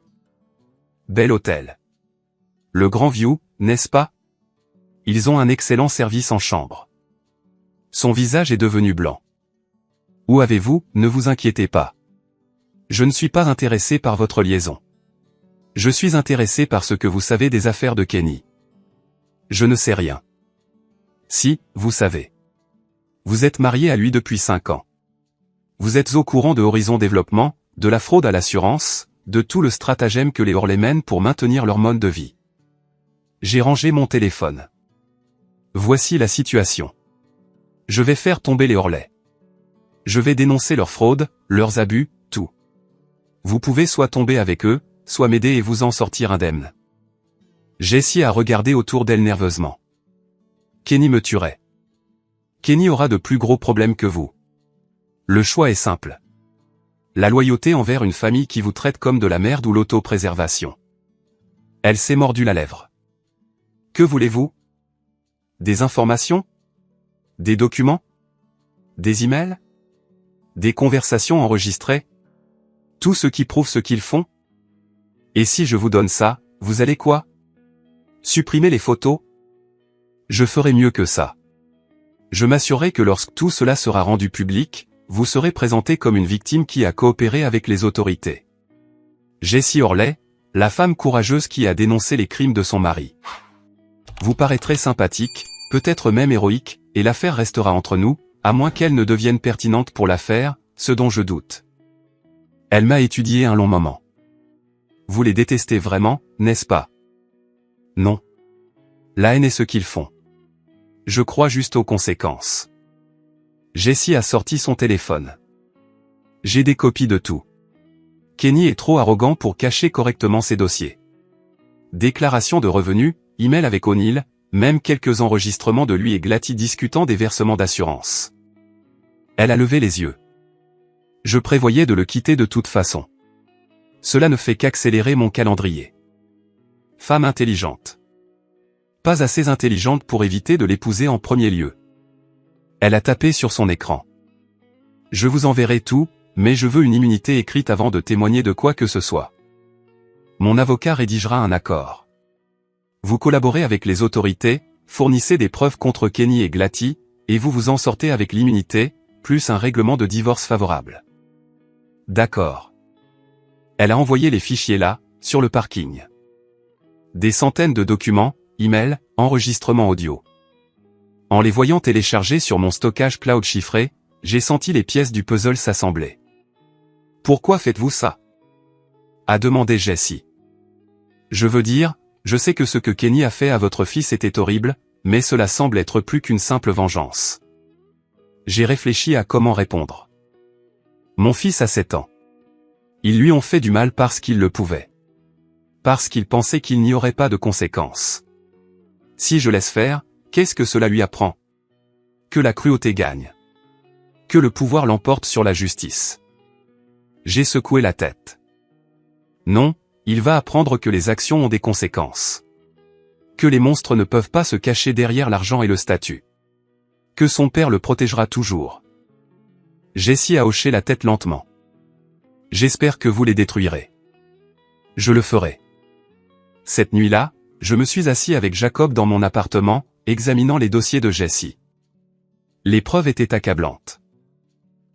A: Bel hôtel. Le Grand View, n'est-ce pas? Ils ont un excellent service en chambre. Son visage est devenu blanc. Où avez-vous? Ne vous inquiétez pas. Je ne suis pas intéressé par votre liaison. Je suis intéressé par ce que vous savez des affaires de Kenny. Je ne sais rien. Si, vous savez. Vous êtes marié à lui depuis 5 ans. Vous êtes au courant de Horizon Développement, de la fraude à l'assurance, de tout le stratagème que les Orlais mènent pour maintenir leur mode de vie. J'ai rangé mon téléphone. Voici la situation. Je vais faire tomber les Orlais. Je vais dénoncer leur fraude, leurs abus, tout. Vous pouvez soit tomber avec eux, soit m'aider et vous en sortir indemne. Jessie a regardé autour d'elle nerveusement. Kenny me tuerait. Kenny aura de plus gros problèmes que vous. Le choix est simple. La loyauté envers une famille qui vous traite comme de la merde ou l'autopréservation. Elle s'est mordu la lèvre. Que voulez-vous? Des informations? Des documents? Des emails? Des conversations enregistrées? Tout ce qui prouve ce qu'ils font? Et si je vous donne ça, vous allez quoi? Supprimer les photos? Je ferai mieux que ça. Je m'assurerai que lorsque tout cela sera rendu public, vous serez présenté comme une victime qui a coopéré avec les autorités. Jessie Orlais, La femme courageuse qui a dénoncé les crimes de son mari. Vous paraîtrez sympathique, peut-être même héroïque, et l'affaire restera entre nous, à moins qu'elle ne devienne pertinente pour l'affaire, ce dont je doute. Elle m'a étudié un long moment. Vous les détestez vraiment, n'est-ce pas? Non. La haine est ce qu'ils font. Je crois juste aux conséquences. Jessie a sorti son téléphone. J'ai des copies de tout. Kenny est trop arrogant pour cacher correctement ses dossiers. Déclaration de revenus, email avec O'Neill, même quelques enregistrements de lui et Glatty discutant des versements d'assurance. Elle a levé les yeux. Je prévoyais de le quitter de toute façon. Cela ne fait qu'accélérer mon calendrier. Femme intelligente. Pas assez intelligente pour éviter de l'épouser en premier lieu. Elle a tapé sur son écran. Je vous enverrai tout, mais je veux une immunité écrite avant de témoigner de quoi que ce soit. Mon avocat rédigera un accord. Vous collaborez avec les autorités, fournissez des preuves contre Kenny et Glatty, et vous vous en sortez avec l'immunité, plus un règlement de divorce favorable. D'accord. Elle a envoyé les fichiers là, sur le parking. Des centaines de documents, emails, enregistrements audio. En les voyant téléchargés sur mon stockage cloud chiffré, j'ai senti les pièces du puzzle s'assembler. Pourquoi faites-vous ça? A demandé Jessie. Je veux dire, je sais que ce que Kenny a fait à votre fils était horrible, mais cela semble être plus qu'une simple vengeance. J'ai réfléchi à comment répondre. Mon fils a 7 ans. Ils lui ont fait du mal parce qu'ils le pouvaient. Parce qu'ils pensaient qu'il n'y aurait pas de conséquences. Si je laisse faire, qu'est-ce que cela lui apprend? Que la cruauté gagne. Que le pouvoir l'emporte sur la justice. J'ai secoué la tête. Non, il va apprendre que les actions ont des conséquences. Que les monstres ne peuvent pas se cacher derrière l'argent et le statut. Que son père le protégera toujours. Jessie a hoché la tête lentement. J'espère que vous les détruirez. Je le ferai. Cette nuit-là, je me suis assis avec Jacob dans mon appartement, examinant les dossiers de Jessie. Les preuves étaient accablantes.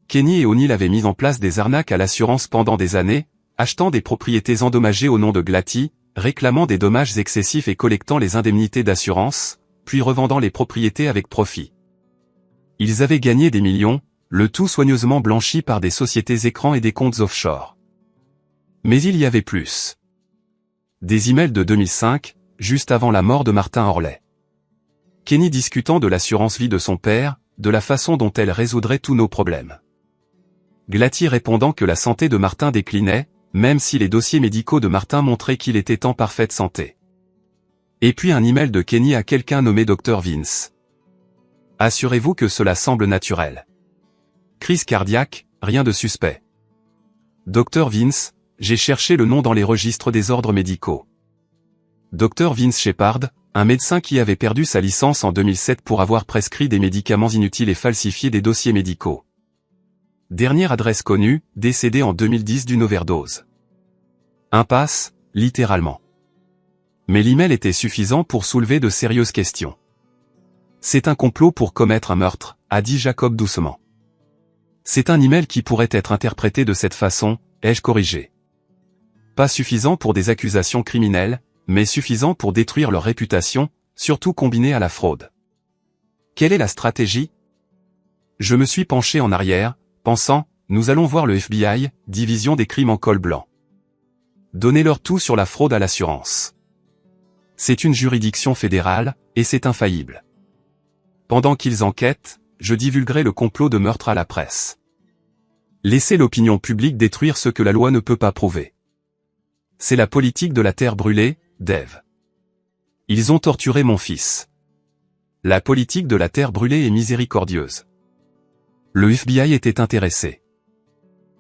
A: Kenny et O'Neill avaient mis en place des arnaques à l'assurance pendant des années, achetant des propriétés endommagées au nom de Glatty, réclamant des dommages excessifs et collectant les indemnités d'assurance, puis revendant les propriétés avec profit. Ils avaient gagné des millions, le tout soigneusement blanchi par des sociétés écrans et des comptes offshore. Mais il y avait plus. Des emails de 2005, juste avant la mort de Martin Orley. Kenny discutant de l'assurance vie de son père, de la façon dont elle résoudrait tous nos problèmes. Glatty répondant que la santé de Martin déclinait, même si les dossiers médicaux de Martin montraient qu'il était en parfaite santé. Et puis un email de Kenny à quelqu'un nommé Dr Vince. Assurez-vous que cela semble naturel. Crise cardiaque, rien de suspect. Dr Vince, j'ai cherché le nom dans les registres des ordres médicaux. Dr Vince Shepard, un médecin qui avait perdu sa licence en 2007 pour avoir prescrit des médicaments inutiles et falsifié des dossiers médicaux. Dernière adresse connue, décédé en 2010 d'une overdose. Impasse, littéralement. Mais l'email était suffisant pour soulever de sérieuses questions. C'est un complot pour commettre un meurtre, a dit Jacob doucement. C'est un email qui pourrait être interprété de cette façon, ai-je corrigé. Pas suffisant pour des accusations criminelles, mais suffisant pour détruire leur réputation, surtout combiné à la fraude. Quelle est la stratégie? Je me suis penché en arrière, pensant, nous allons voir le FBI, division des crimes en col blanc. Donnez-leur tout sur la fraude à l'assurance. C'est une juridiction fédérale, et c'est infaillible. Pendant qu'ils enquêtent, je divulguerai le complot de meurtre à la presse. Laissez l'opinion publique détruire ce que la loi ne peut pas prouver. C'est la politique de la terre brûlée, Dave. Ils ont torturé mon fils. La politique de la terre brûlée est miséricordieuse. Le FBI était intéressé.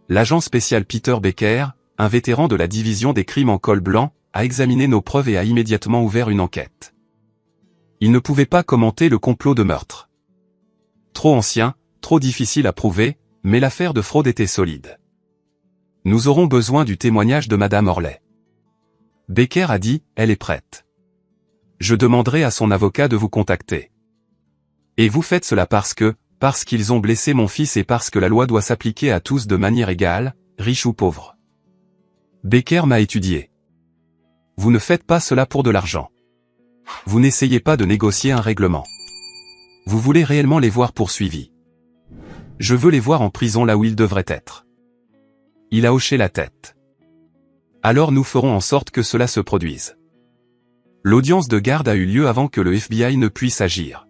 A: L'agent spécial Peter Becker, un vétéran de la division des crimes en col blanc, a examiné nos preuves et a immédiatement ouvert une enquête. Il ne pouvait pas commenter le complot de meurtre. Trop ancien, trop difficile à prouver, mais l'affaire de fraude était solide. Nous aurons besoin du témoignage de Madame Orley. Becker a dit, elle est prête. Je demanderai à son avocat de vous contacter. Et vous faites cela parce qu'ils ont blessé mon fils et parce que la loi doit s'appliquer à tous de manière égale, riches ou pauvres. Becker m'a étudié. Vous ne faites pas cela pour de l'argent. Vous n'essayez pas de négocier un règlement. Vous voulez réellement les voir poursuivis. Je veux les voir en prison là où ils devraient être. Il a hoché la tête. Alors nous ferons en sorte que cela se produise. L'audience de garde a eu lieu avant que le FBI ne puisse agir.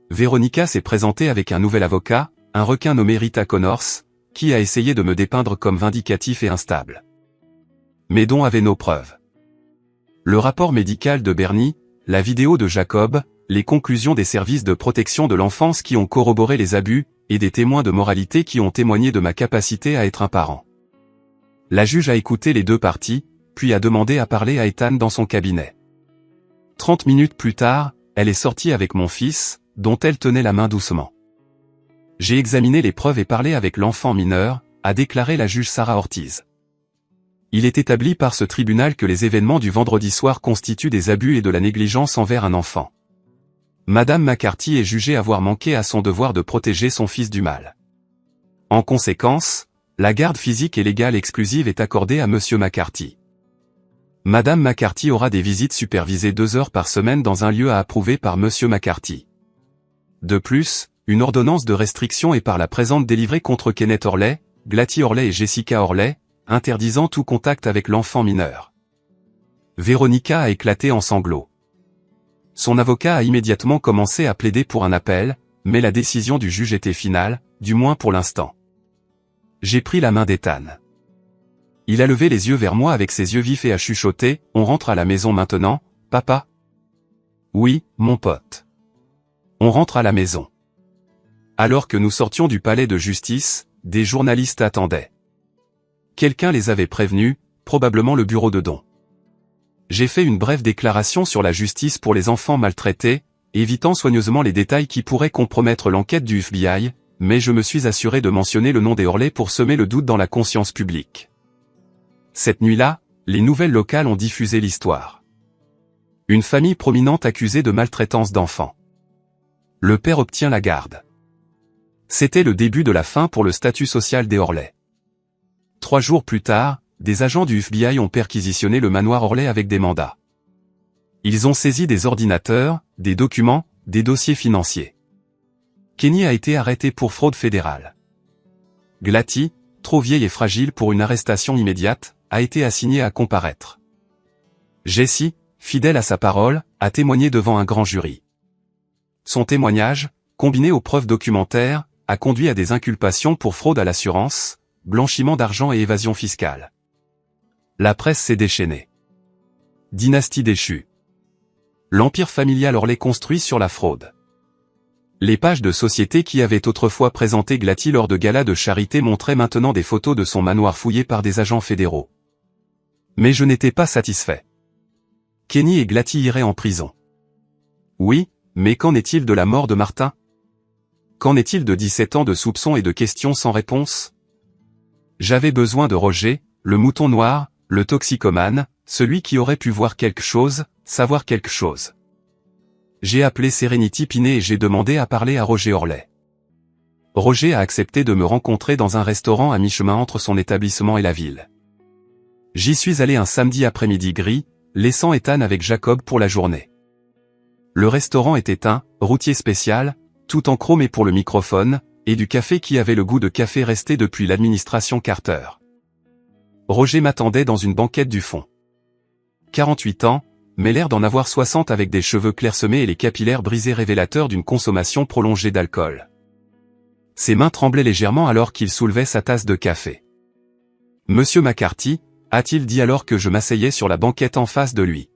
A: Veronica s'est présentée avec un nouvel avocat, un requin nommé Rita Connors, qui a essayé de me dépeindre comme vindicatif et instable. Mais dont avaient nos preuves. Le rapport médical de Bernie, la vidéo de Jacob, les conclusions des services de protection de l'enfance qui ont corroboré les abus, et des témoins de moralité qui ont témoigné de ma capacité à être un parent. La juge a écouté les deux parties, puis a demandé à parler à Ethan dans son cabinet. 30 minutes plus tard, elle est sortie avec mon fils, dont elle tenait la main doucement. J'ai examiné les preuves et parlé avec l'enfant mineur, a déclaré la juge Sarah Ortiz. Il est établi par ce tribunal que les événements du vendredi soir constituent des abus et de la négligence envers un enfant. Madame McCarthy est jugée avoir manqué à son devoir de protéger son fils du mal. En conséquence, la garde physique et légale exclusive est accordée à Monsieur McCarthy. Madame McCarthy aura des visites supervisées 2 heures par semaine dans un lieu à approuver par Monsieur McCarthy. De plus, une ordonnance de restriction est par la présente délivrée contre Kenneth Orley, Glatty Orley et Jessica Orley, interdisant tout contact avec l'enfant mineur. Veronica a éclaté en sanglots. Son avocat a immédiatement commencé à plaider pour un appel, mais la décision du juge était finale, du moins pour l'instant. J'ai pris la main d'Ethan. Il a levé les yeux vers moi avec ses yeux vifs et a chuchoté, « On rentre à la maison maintenant, papa ?» « Oui, mon pote. On rentre à la maison. » Alors que nous sortions du palais de justice, des journalistes attendaient. Quelqu'un les avait prévenus, probablement le bureau de Don. J'ai fait une brève déclaration sur la justice pour les enfants maltraités, évitant soigneusement les détails qui pourraient compromettre l'enquête du FBI, mais je me suis assuré de mentionner le nom des Orley pour semer le doute dans la conscience publique. Cette nuit-là, les nouvelles locales ont diffusé l'histoire. Une famille prominente accusée de maltraitance d'enfants. Le père obtient la garde. C'était le début de la fin pour le statut social des Orley. 3 jours plus tard, des agents du FBI ont perquisitionné le manoir Orley avec des mandats. Ils ont saisi des ordinateurs, des documents, des dossiers financiers. Kenny a été arrêté pour fraude fédérale. Glatty, trop vieille et fragile pour une arrestation immédiate, a été assignée à comparaître. Jessie, fidèle à sa parole, a témoigné devant un grand jury. Son témoignage, combiné aux preuves documentaires, a conduit à des inculpations pour fraude à l'assurance, blanchiment d'argent et évasion fiscale. La presse s'est déchaînée. Dynastie déchue. L'empire familial Orley construit sur la fraude. Les pages de société qui avaient autrefois présenté Glatty lors de galas de charité montraient maintenant des photos de son manoir fouillé par des agents fédéraux. Mais je n'étais pas satisfait. Kenny et Glatty iraient en prison. Oui, mais qu'en est-il de la mort de Martin? Qu'en est-il de 17 ans de soupçons et de questions sans réponse? J'avais besoin de Roger, le mouton noir, le toxicomane, celui qui aurait pu voir quelque chose, savoir quelque chose. J'ai appelé Serenity Pinet et j'ai demandé à parler à Roger Orley. Roger a accepté de me rencontrer dans un restaurant à mi-chemin entre son établissement et la ville. J'y suis allé un samedi après-midi gris, laissant Ethan avec Jacob pour la journée. Le restaurant était un routier spécial, tout en chromé pour le microphone, et du café qui avait le goût de café resté depuis l'administration Carter. Roger m'attendait dans une banquette du fond. 48 ans, mais l'air d'en avoir 60 avec des cheveux clairsemés et les capillaires brisés révélateurs d'une consommation prolongée d'alcool. Ses mains tremblaient légèrement alors qu'il soulevait sa tasse de café. « Monsieur McCarthy » a-t-il dit alors que je m'asseyais sur la banquette en face de lui.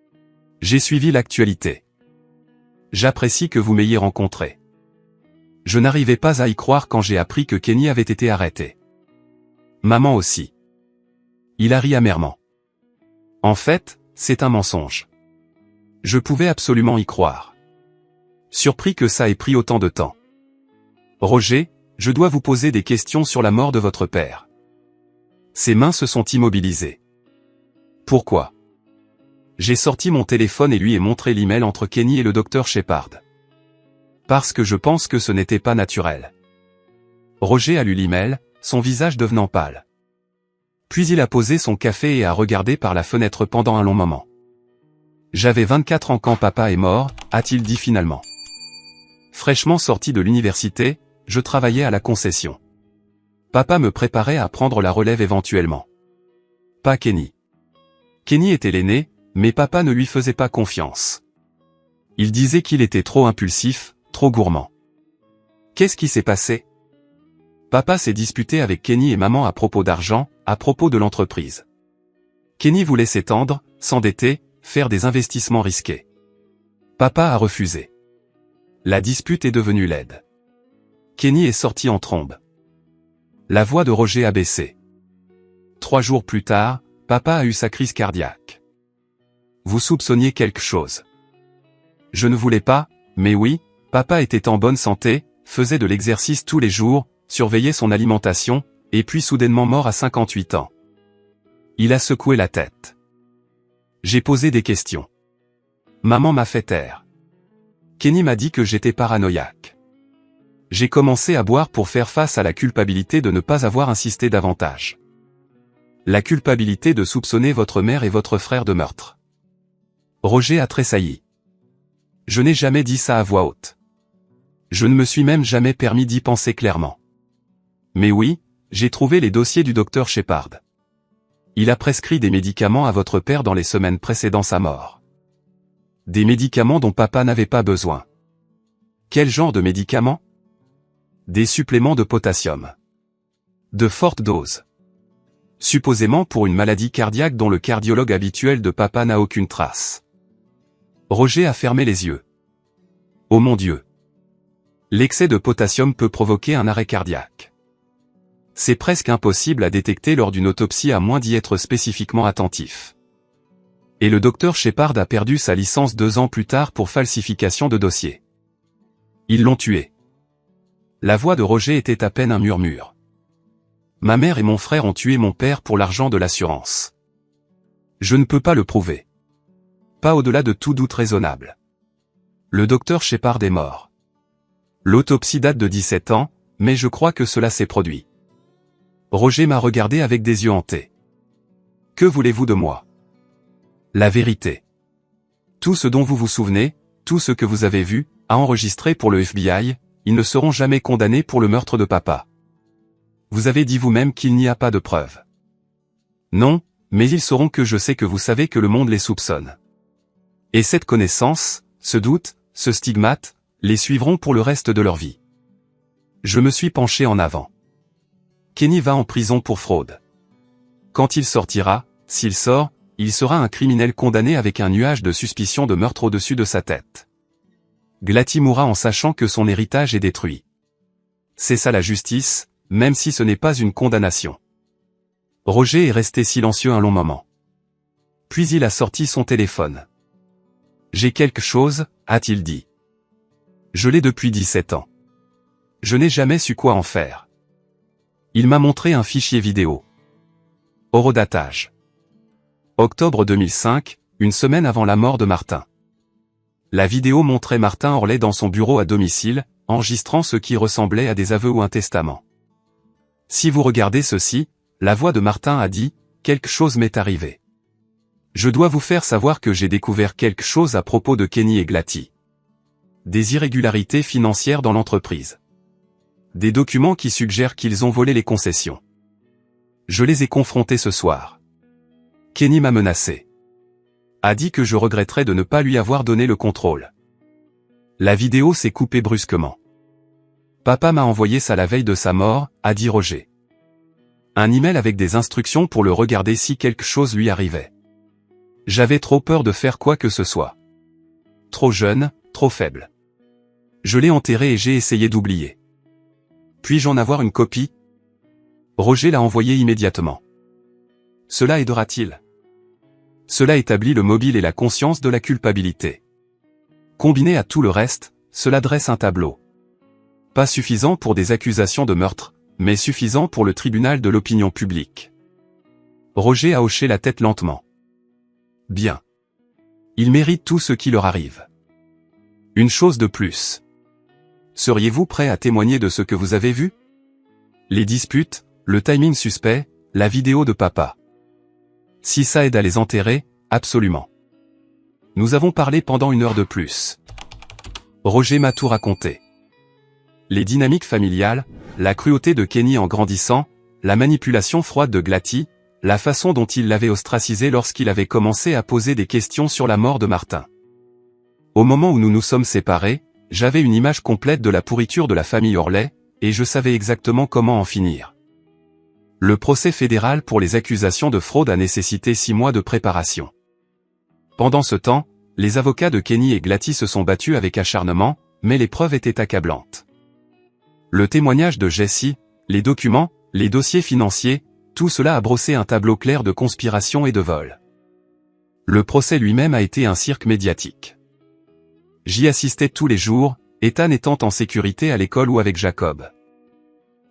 A: « J'ai suivi l'actualité. J'apprécie que vous m'ayez rencontré. Je n'arrivais pas à y croire quand j'ai appris que Kenny avait été arrêté. Maman aussi. » Il a ri amèrement. « En fait, c'est un mensonge. Je pouvais absolument y croire. Surpris que ça ait pris autant de temps. Roger, je dois vous poser des questions sur la mort de votre père. » Ses mains se sont immobilisées. Pourquoi? J'ai sorti mon téléphone et lui ai montré l'email entre Kenny et le docteur Shepard. Parce que je pense que ce n'était pas naturel. Roger a lu l'email, son visage devenant pâle. Puis il a posé son café et a regardé par la fenêtre pendant un long moment. J'avais 24 ans quand papa est mort, a-t-il dit finalement. Fraîchement sorti de l'université, je travaillais à la concession. Papa me préparait à prendre la relève éventuellement. Pas Kenny. Kenny était l'aîné, mais papa ne lui faisait pas confiance. Il disait qu'il était trop impulsif, trop gourmand. Qu'est-ce qui s'est passé? Papa s'est disputé avec Kenny et maman à propos d'argent, à propos de l'entreprise. Kenny voulait s'étendre, s'endetter, faire des investissements risqués. Papa a refusé. La dispute est devenue laide. Kenny est sorti en trombe. La voix de Roger a baissé. 3 jours plus tard, papa a eu sa crise cardiaque. Vous soupçonniez quelque chose. Je ne voulais pas, mais oui, papa était en bonne santé, faisait de l'exercice tous les jours, surveillait son alimentation, et puis soudainement mort à 58 ans. Il a secoué la tête. J'ai posé des questions. Maman m'a fait taire. Kenny m'a dit que j'étais paranoïaque. J'ai commencé à boire pour faire face à la culpabilité de ne pas avoir insisté davantage. La culpabilité de soupçonner votre mère et votre frère de meurtre. Roger a tressailli. Je n'ai jamais dit ça à voix haute. Je ne me suis même jamais permis d'y penser clairement. Mais oui, j'ai trouvé les dossiers du docteur Shepard. Il a prescrit des médicaments à votre père dans les semaines précédant sa mort. Des médicaments dont papa n'avait pas besoin. Quel genre de médicaments? Des suppléments de potassium. De fortes doses. Supposément pour une maladie cardiaque dont le cardiologue habituel de papa n'a aucune trace. Roger a fermé les yeux. Oh mon Dieu! L'excès de potassium peut provoquer un arrêt cardiaque. C'est presque impossible à détecter lors d'une autopsie à moins d'y être spécifiquement attentif. Et le docteur Shepard a perdu sa licence 2 ans plus tard pour falsification de dossier. Ils l'ont tué. La voix de Roger était à peine un murmure. Ma mère et mon frère ont tué mon père pour l'argent de l'assurance. Je ne peux pas le prouver. Pas au-delà de tout doute raisonnable. Le docteur Shepard est mort. L'autopsie date de 17 ans, mais je crois que cela s'est produit. Roger m'a regardé avec des yeux hantés. Que voulez-vous de moi? La vérité. Tout ce dont vous vous souvenez, tout ce que vous avez vu, a enregistré pour le FBI, ils ne seront jamais condamnés pour le meurtre de papa. Vous avez dit vous-même qu'il n'y a pas de preuves. Non, mais ils sauront que je sais que vous savez que le monde les soupçonne. Et cette connaissance, ce doute, ce stigmate, les suivront pour le reste de leur vie. Je me suis penché en avant. Kenny va en prison pour fraude. Quand il sortira, s'il sort, il sera un criminel condamné avec un nuage de suspicion de meurtre au-dessus de sa tête. Glatty mourra en sachant que son héritage est détruit. C'est ça la justice, même si ce n'est pas une condamnation. Roger est resté silencieux un long moment. Puis il a sorti son téléphone. J'ai quelque chose, a-t-il dit. Je l'ai depuis 17 ans. Je n'ai jamais su quoi en faire. Il m'a montré un fichier vidéo. Horodatage. Octobre 2005, une semaine avant la mort de Martin. La vidéo montrait Martin Orley dans son bureau à domicile, enregistrant ce qui ressemblait à des aveux ou un testament. Si vous regardez ceci, la voix de Martin a dit, quelque chose m'est arrivé. Je dois vous faire savoir que j'ai découvert quelque chose à propos de Kenny et Glatty. Des irrégularités financières dans l'entreprise. Des documents qui suggèrent qu'ils ont volé les concessions. Je les ai confrontés ce soir. Kenny m'a menacé. A dit que je regretterais de ne pas lui avoir donné le contrôle. La vidéo s'est coupée brusquement. Papa m'a envoyé ça la veille de sa mort, a dit Roger. Un email avec des instructions pour le regarder si quelque chose lui arrivait. J'avais trop peur de faire quoi que ce soit. Trop jeune, trop faible. Je l'ai enterré et j'ai essayé d'oublier. Puis-je en avoir une copie? Roger l'a envoyé immédiatement. Cela aidera-t-il? Cela établit le mobile et la conscience de la culpabilité. Combiné à tout le reste, cela dresse un tableau. Pas suffisant pour des accusations de meurtre, mais suffisant pour le tribunal de l'opinion publique. Roger a hoché la tête lentement. Bien. Ils méritent tout ce qui leur arrive. Une chose de plus. Seriez-vous prêt à témoigner de ce que vous avez vu? Les disputes, le timing suspect, la vidéo de papa. Si ça aide à les enterrer, absolument. Nous avons parlé pendant 1 heure de plus. Roger m'a tout raconté. Les dynamiques familiales, la cruauté de Kenny en grandissant, la manipulation froide de Glatty, la façon dont il l'avait ostracisé lorsqu'il avait commencé à poser des questions sur la mort de Martin. Au moment où nous nous sommes séparés, j'avais une image complète de la pourriture de la famille Orley, et je savais exactement comment en finir. Le procès fédéral pour les accusations de fraude a nécessité 6 mois de préparation. Pendant ce temps, les avocats de Kenny et Glatty se sont battus avec acharnement, mais les preuves étaient accablantes. Le témoignage de Jessie, les documents, les dossiers financiers, tout cela a brossé un tableau clair de conspiration et de vol. Le procès lui-même a été un cirque médiatique. J'y assistais tous les jours, Ethan étant en sécurité à l'école ou avec Jacob.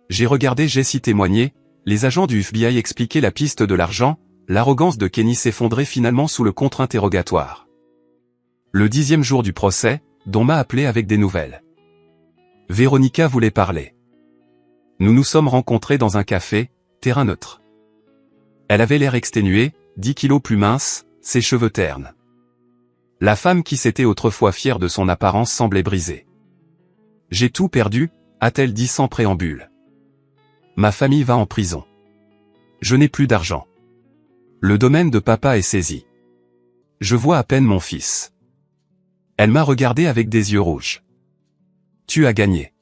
A: J'ai regardé Jessie témoigner, les agents du FBI expliquaient la piste de l'argent, l'arrogance de Kenny s'effondrait finalement sous le contre-interrogatoire. Le 10e jour du procès, Don m'a appelé avec des nouvelles. Véronica voulait parler. Nous nous sommes rencontrés dans un café, terrain neutre. Elle avait l'air exténuée, 10 kilos plus mince, ses cheveux ternes. La femme qui s'était autrefois fière de son apparence semblait brisée. « J'ai tout perdu », a-t-elle dit sans préambule. « Ma famille va en prison. Je n'ai plus d'argent. Le domaine de papa est saisi. Je vois à peine mon fils. » Elle m'a regardé avec des yeux rouges. « Tu as gagné. »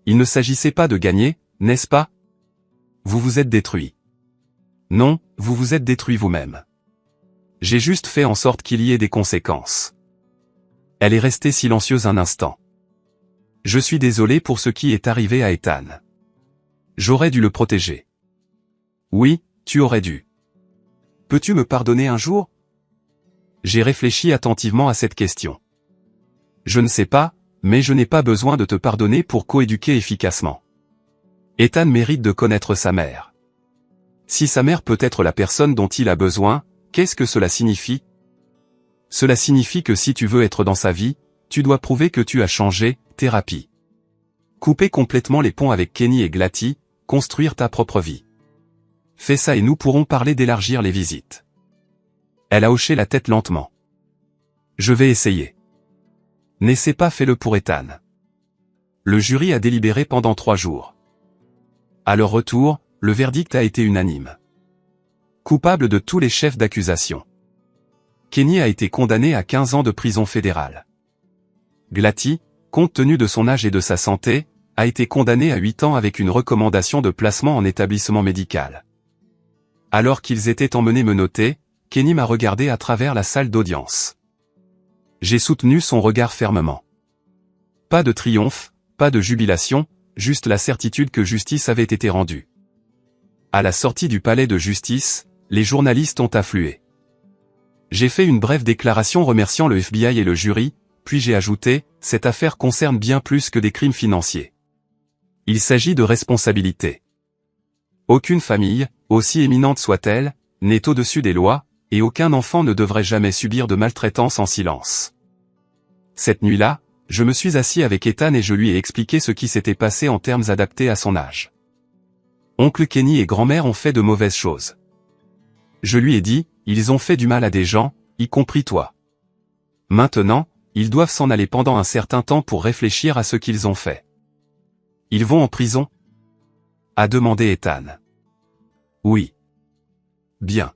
A: Il ne s'agissait pas de gagner, n'est-ce pas? Vous vous êtes détruit. Non, vous vous êtes détruit vous-même. J'ai juste fait en sorte qu'il y ait des conséquences. Elle est restée silencieuse un instant. Je suis désolé pour ce qui est arrivé à Ethan. J'aurais dû le protéger. Oui, tu aurais dû. Peux-tu me pardonner un jour? J'ai réfléchi attentivement à cette question. Je ne sais pas, mais je n'ai pas besoin de te pardonner pour coéduquer efficacement. Ethan mérite de connaître sa mère. Si sa mère peut être la personne dont il a besoin, qu'est-ce que cela signifie? Cela signifie que si tu veux être dans sa vie, tu dois prouver que tu as changé, thérapie. Couper complètement les ponts avec Kenny et Glatty, construire ta propre vie. Fais ça et nous pourrons parler d'élargir les visites. Elle a hoché la tête lentement. Je vais essayer. N'essaie pas, fais-le pour Ethan. Le jury a délibéré pendant 3 jours. À leur retour, le verdict a été unanime. Coupable de tous les chefs d'accusation. Kenny a été condamné à 15 ans de prison fédérale. Glatty, compte tenu de son âge et de sa santé, a été condamné à 8 ans avec une recommandation de placement en établissement médical. Alors qu'ils étaient emmenés menottés, Kenny m'a regardé à travers la salle d'audience. J'ai soutenu son regard fermement. Pas de triomphe, pas de jubilation, juste la certitude que justice avait été rendue. À la sortie du palais de justice, les journalistes ont afflué. J'ai fait une brève déclaration remerciant le FBI et le jury, puis j'ai ajouté, cette affaire concerne bien plus que des crimes financiers. Il s'agit de responsabilité. Aucune famille, aussi éminente soit-elle, n'est au-dessus des lois, et aucun enfant ne devrait jamais subir de maltraitance en silence. Cette nuit-là, je me suis assis avec Ethan et je lui ai expliqué ce qui s'était passé en termes adaptés à son âge. Oncle Kenny et grand-mère ont fait de mauvaises choses. Je lui ai dit, ils ont fait du mal à des gens, y compris toi. Maintenant, ils doivent s'en aller pendant un certain temps pour réfléchir à ce qu'ils ont fait. Ils vont en prison? A demandé Ethan. Oui. Bien.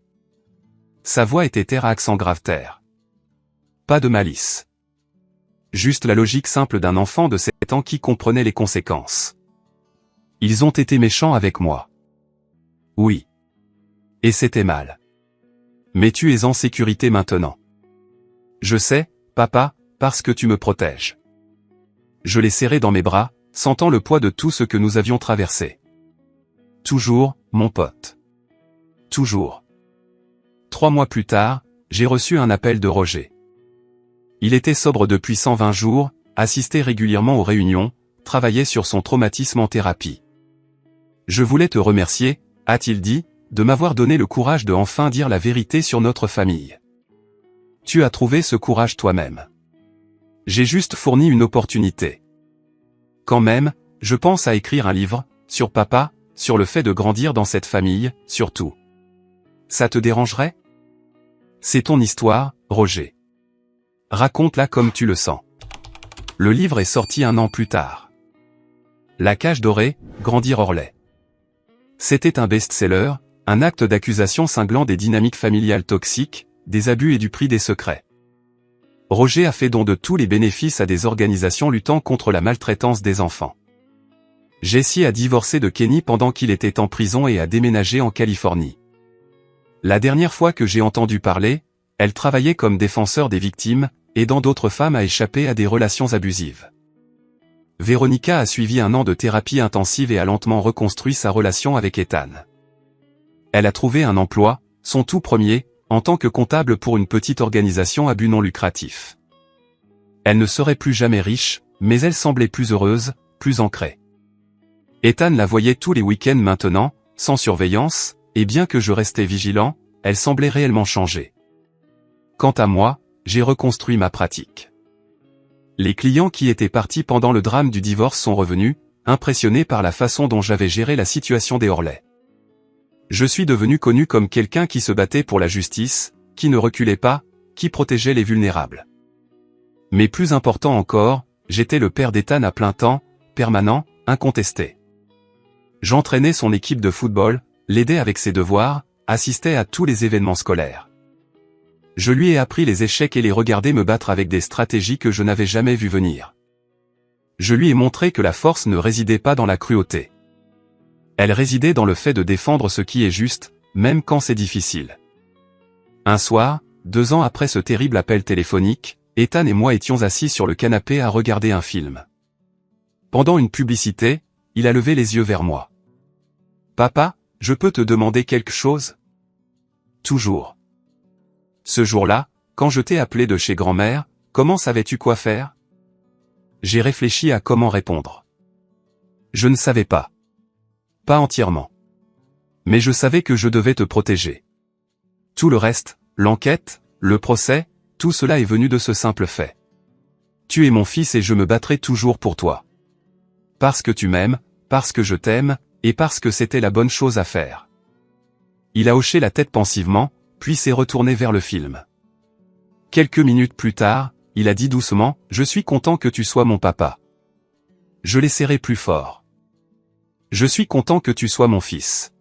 A: Sa voix était terre à accent grave terre. Pas de malice. Juste la logique simple d'un enfant de 7 ans qui comprenait les conséquences. Ils ont été méchants avec moi. Oui. Et c'était mal. Mais tu es en sécurité maintenant. Je sais, papa, parce que tu me protèges. Je l'ai serré dans mes bras, sentant le poids de tout ce que nous avions traversé. Toujours, mon pote. Toujours. 3 mois plus tard, j'ai reçu un appel de Roger. Il était sobre depuis 120 jours, assistait régulièrement aux réunions, travaillait sur son traumatisme en thérapie. Je voulais te remercier, a-t-il dit, de m'avoir donné le courage de enfin dire la vérité sur notre famille. Tu as trouvé ce courage toi-même. J'ai juste fourni une opportunité. Quand même, je pense à écrire un livre, sur papa, sur le fait de grandir dans cette famille, surtout. Ça te dérangerait? C'est ton histoire, Roger. Raconte-la comme tu le sens. Le livre est sorti 1 an plus tard. La cage dorée, Grandir Orlais. C'était un best-seller, un acte d'accusation cinglant des dynamiques familiales toxiques, des abus et du prix des secrets. Roger a fait don de tous les bénéfices à des organisations luttant contre la maltraitance des enfants. Jessie a divorcé de Kenny pendant qu'il était en prison et a déménagé en Californie. La dernière fois que j'ai entendu parler, elle travaillait comme défenseur des victimes, aidant d'autres femmes à échapper à des relations abusives. Véronica a suivi 1 an de thérapie intensive et a lentement reconstruit sa relation avec Ethan. Elle a trouvé un emploi, son tout premier, en tant que comptable pour une petite organisation à but non lucratif. Elle ne serait plus jamais riche, mais elle semblait plus heureuse, plus ancrée. Ethan la voyait tous les week-ends maintenant, sans surveillance, et bien que je restais vigilant, elle semblait réellement changer. Quant à moi, j'ai reconstruit ma pratique. Les clients qui étaient partis pendant le drame du divorce sont revenus, impressionnés par la façon dont j'avais géré la situation des Orlais. Je suis devenu connu comme quelqu'un qui se battait pour la justice, qui ne reculait pas, qui protégeait les vulnérables. Mais plus important encore, j'étais le père d'Ethan à plein temps, permanent, incontesté. J'entraînais son équipe de football, l'aidais avec ses devoirs, assistais à tous les événements scolaires. Je lui ai appris les échecs et les regardais me battre avec des stratégies que je n'avais jamais vues venir. Je lui ai montré que la force ne résidait pas dans la cruauté. Elle résidait dans le fait de défendre ce qui est juste, même quand c'est difficile. Un soir, 2 ans après ce terrible appel téléphonique, Ethan et moi étions assis sur le canapé à regarder un film. Pendant une publicité, il a levé les yeux vers moi. « Papa, je peux te demander quelque chose ?» « Toujours. » Ce jour-là, quand je t'ai appelé de chez grand-mère, comment savais-tu quoi faire? J'ai réfléchi à comment répondre. Je ne savais pas. Pas entièrement. Mais je savais que je devais te protéger. Tout le reste, l'enquête, le procès, tout cela est venu de ce simple fait. Tu es mon fils et je me battrai toujours pour toi. Parce que tu m'aimes, parce que je t'aime, et parce que c'était la bonne chose à faire. Il a hoché la tête pensivement, puis s'est retourné vers le film. Quelques minutes plus tard, il a dit doucement, « Je suis content que tu sois mon papa. » Je l'ai serré plus fort. « Je suis content que tu sois mon fils. »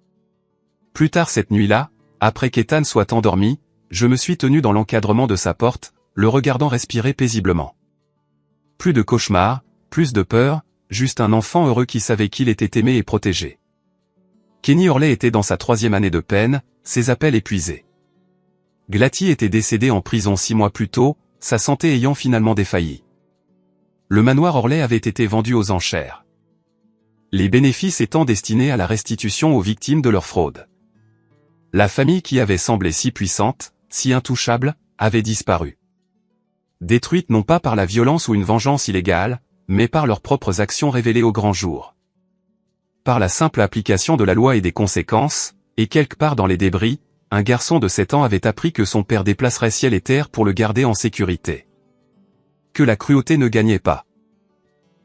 A: Plus tard cette nuit-là, après qu'Ethan soit endormi, je me suis tenu dans l'encadrement de sa porte, le regardant respirer paisiblement. Plus de cauchemars, plus de peur, juste un enfant heureux qui savait qu'il était aimé et protégé. Kenny Orlais était dans sa 3e année de peine, ses appels épuisés. Glatty était décédé en prison 6 mois plus tôt, sa santé ayant finalement défailli. Le manoir Orlais avait été vendu aux enchères. Les bénéfices étant destinés à la restitution aux victimes de leur fraude. La famille qui avait semblé si puissante, si intouchable, avait disparu. Détruite non pas par la violence ou une vengeance illégale, mais par leurs propres actions révélées au grand jour. Par la simple application de la loi et des conséquences, et quelque part dans les débris, un garçon de 7 ans avait appris que son père déplacerait ciel et terre pour le garder en sécurité. Que la cruauté ne gagnait pas.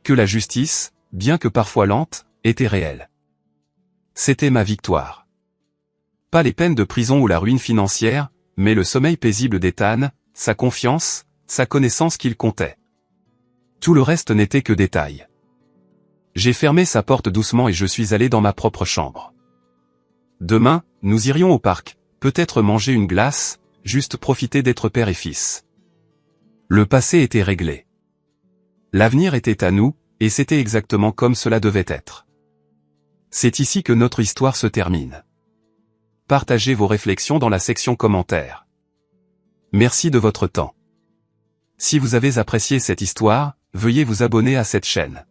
A: Que la justice, bien que parfois lente, était réelle. C'était ma victoire. Pas les peines de prison ou la ruine financière, mais le sommeil paisible d'Ethan, sa confiance, sa connaissance qu'il comptait. Tout le reste n'était que détail. J'ai fermé sa porte doucement et je suis allé dans ma propre chambre. Demain, nous irions au parc, peut-être manger une glace, juste profiter d'être père et fils. Le passé était réglé. L'avenir était à nous, et c'était exactement comme cela devait être. C'est ici que notre histoire se termine. Partagez vos réflexions dans la section commentaires. Merci de votre temps. Si vous avez apprécié cette histoire, veuillez vous abonner à cette chaîne.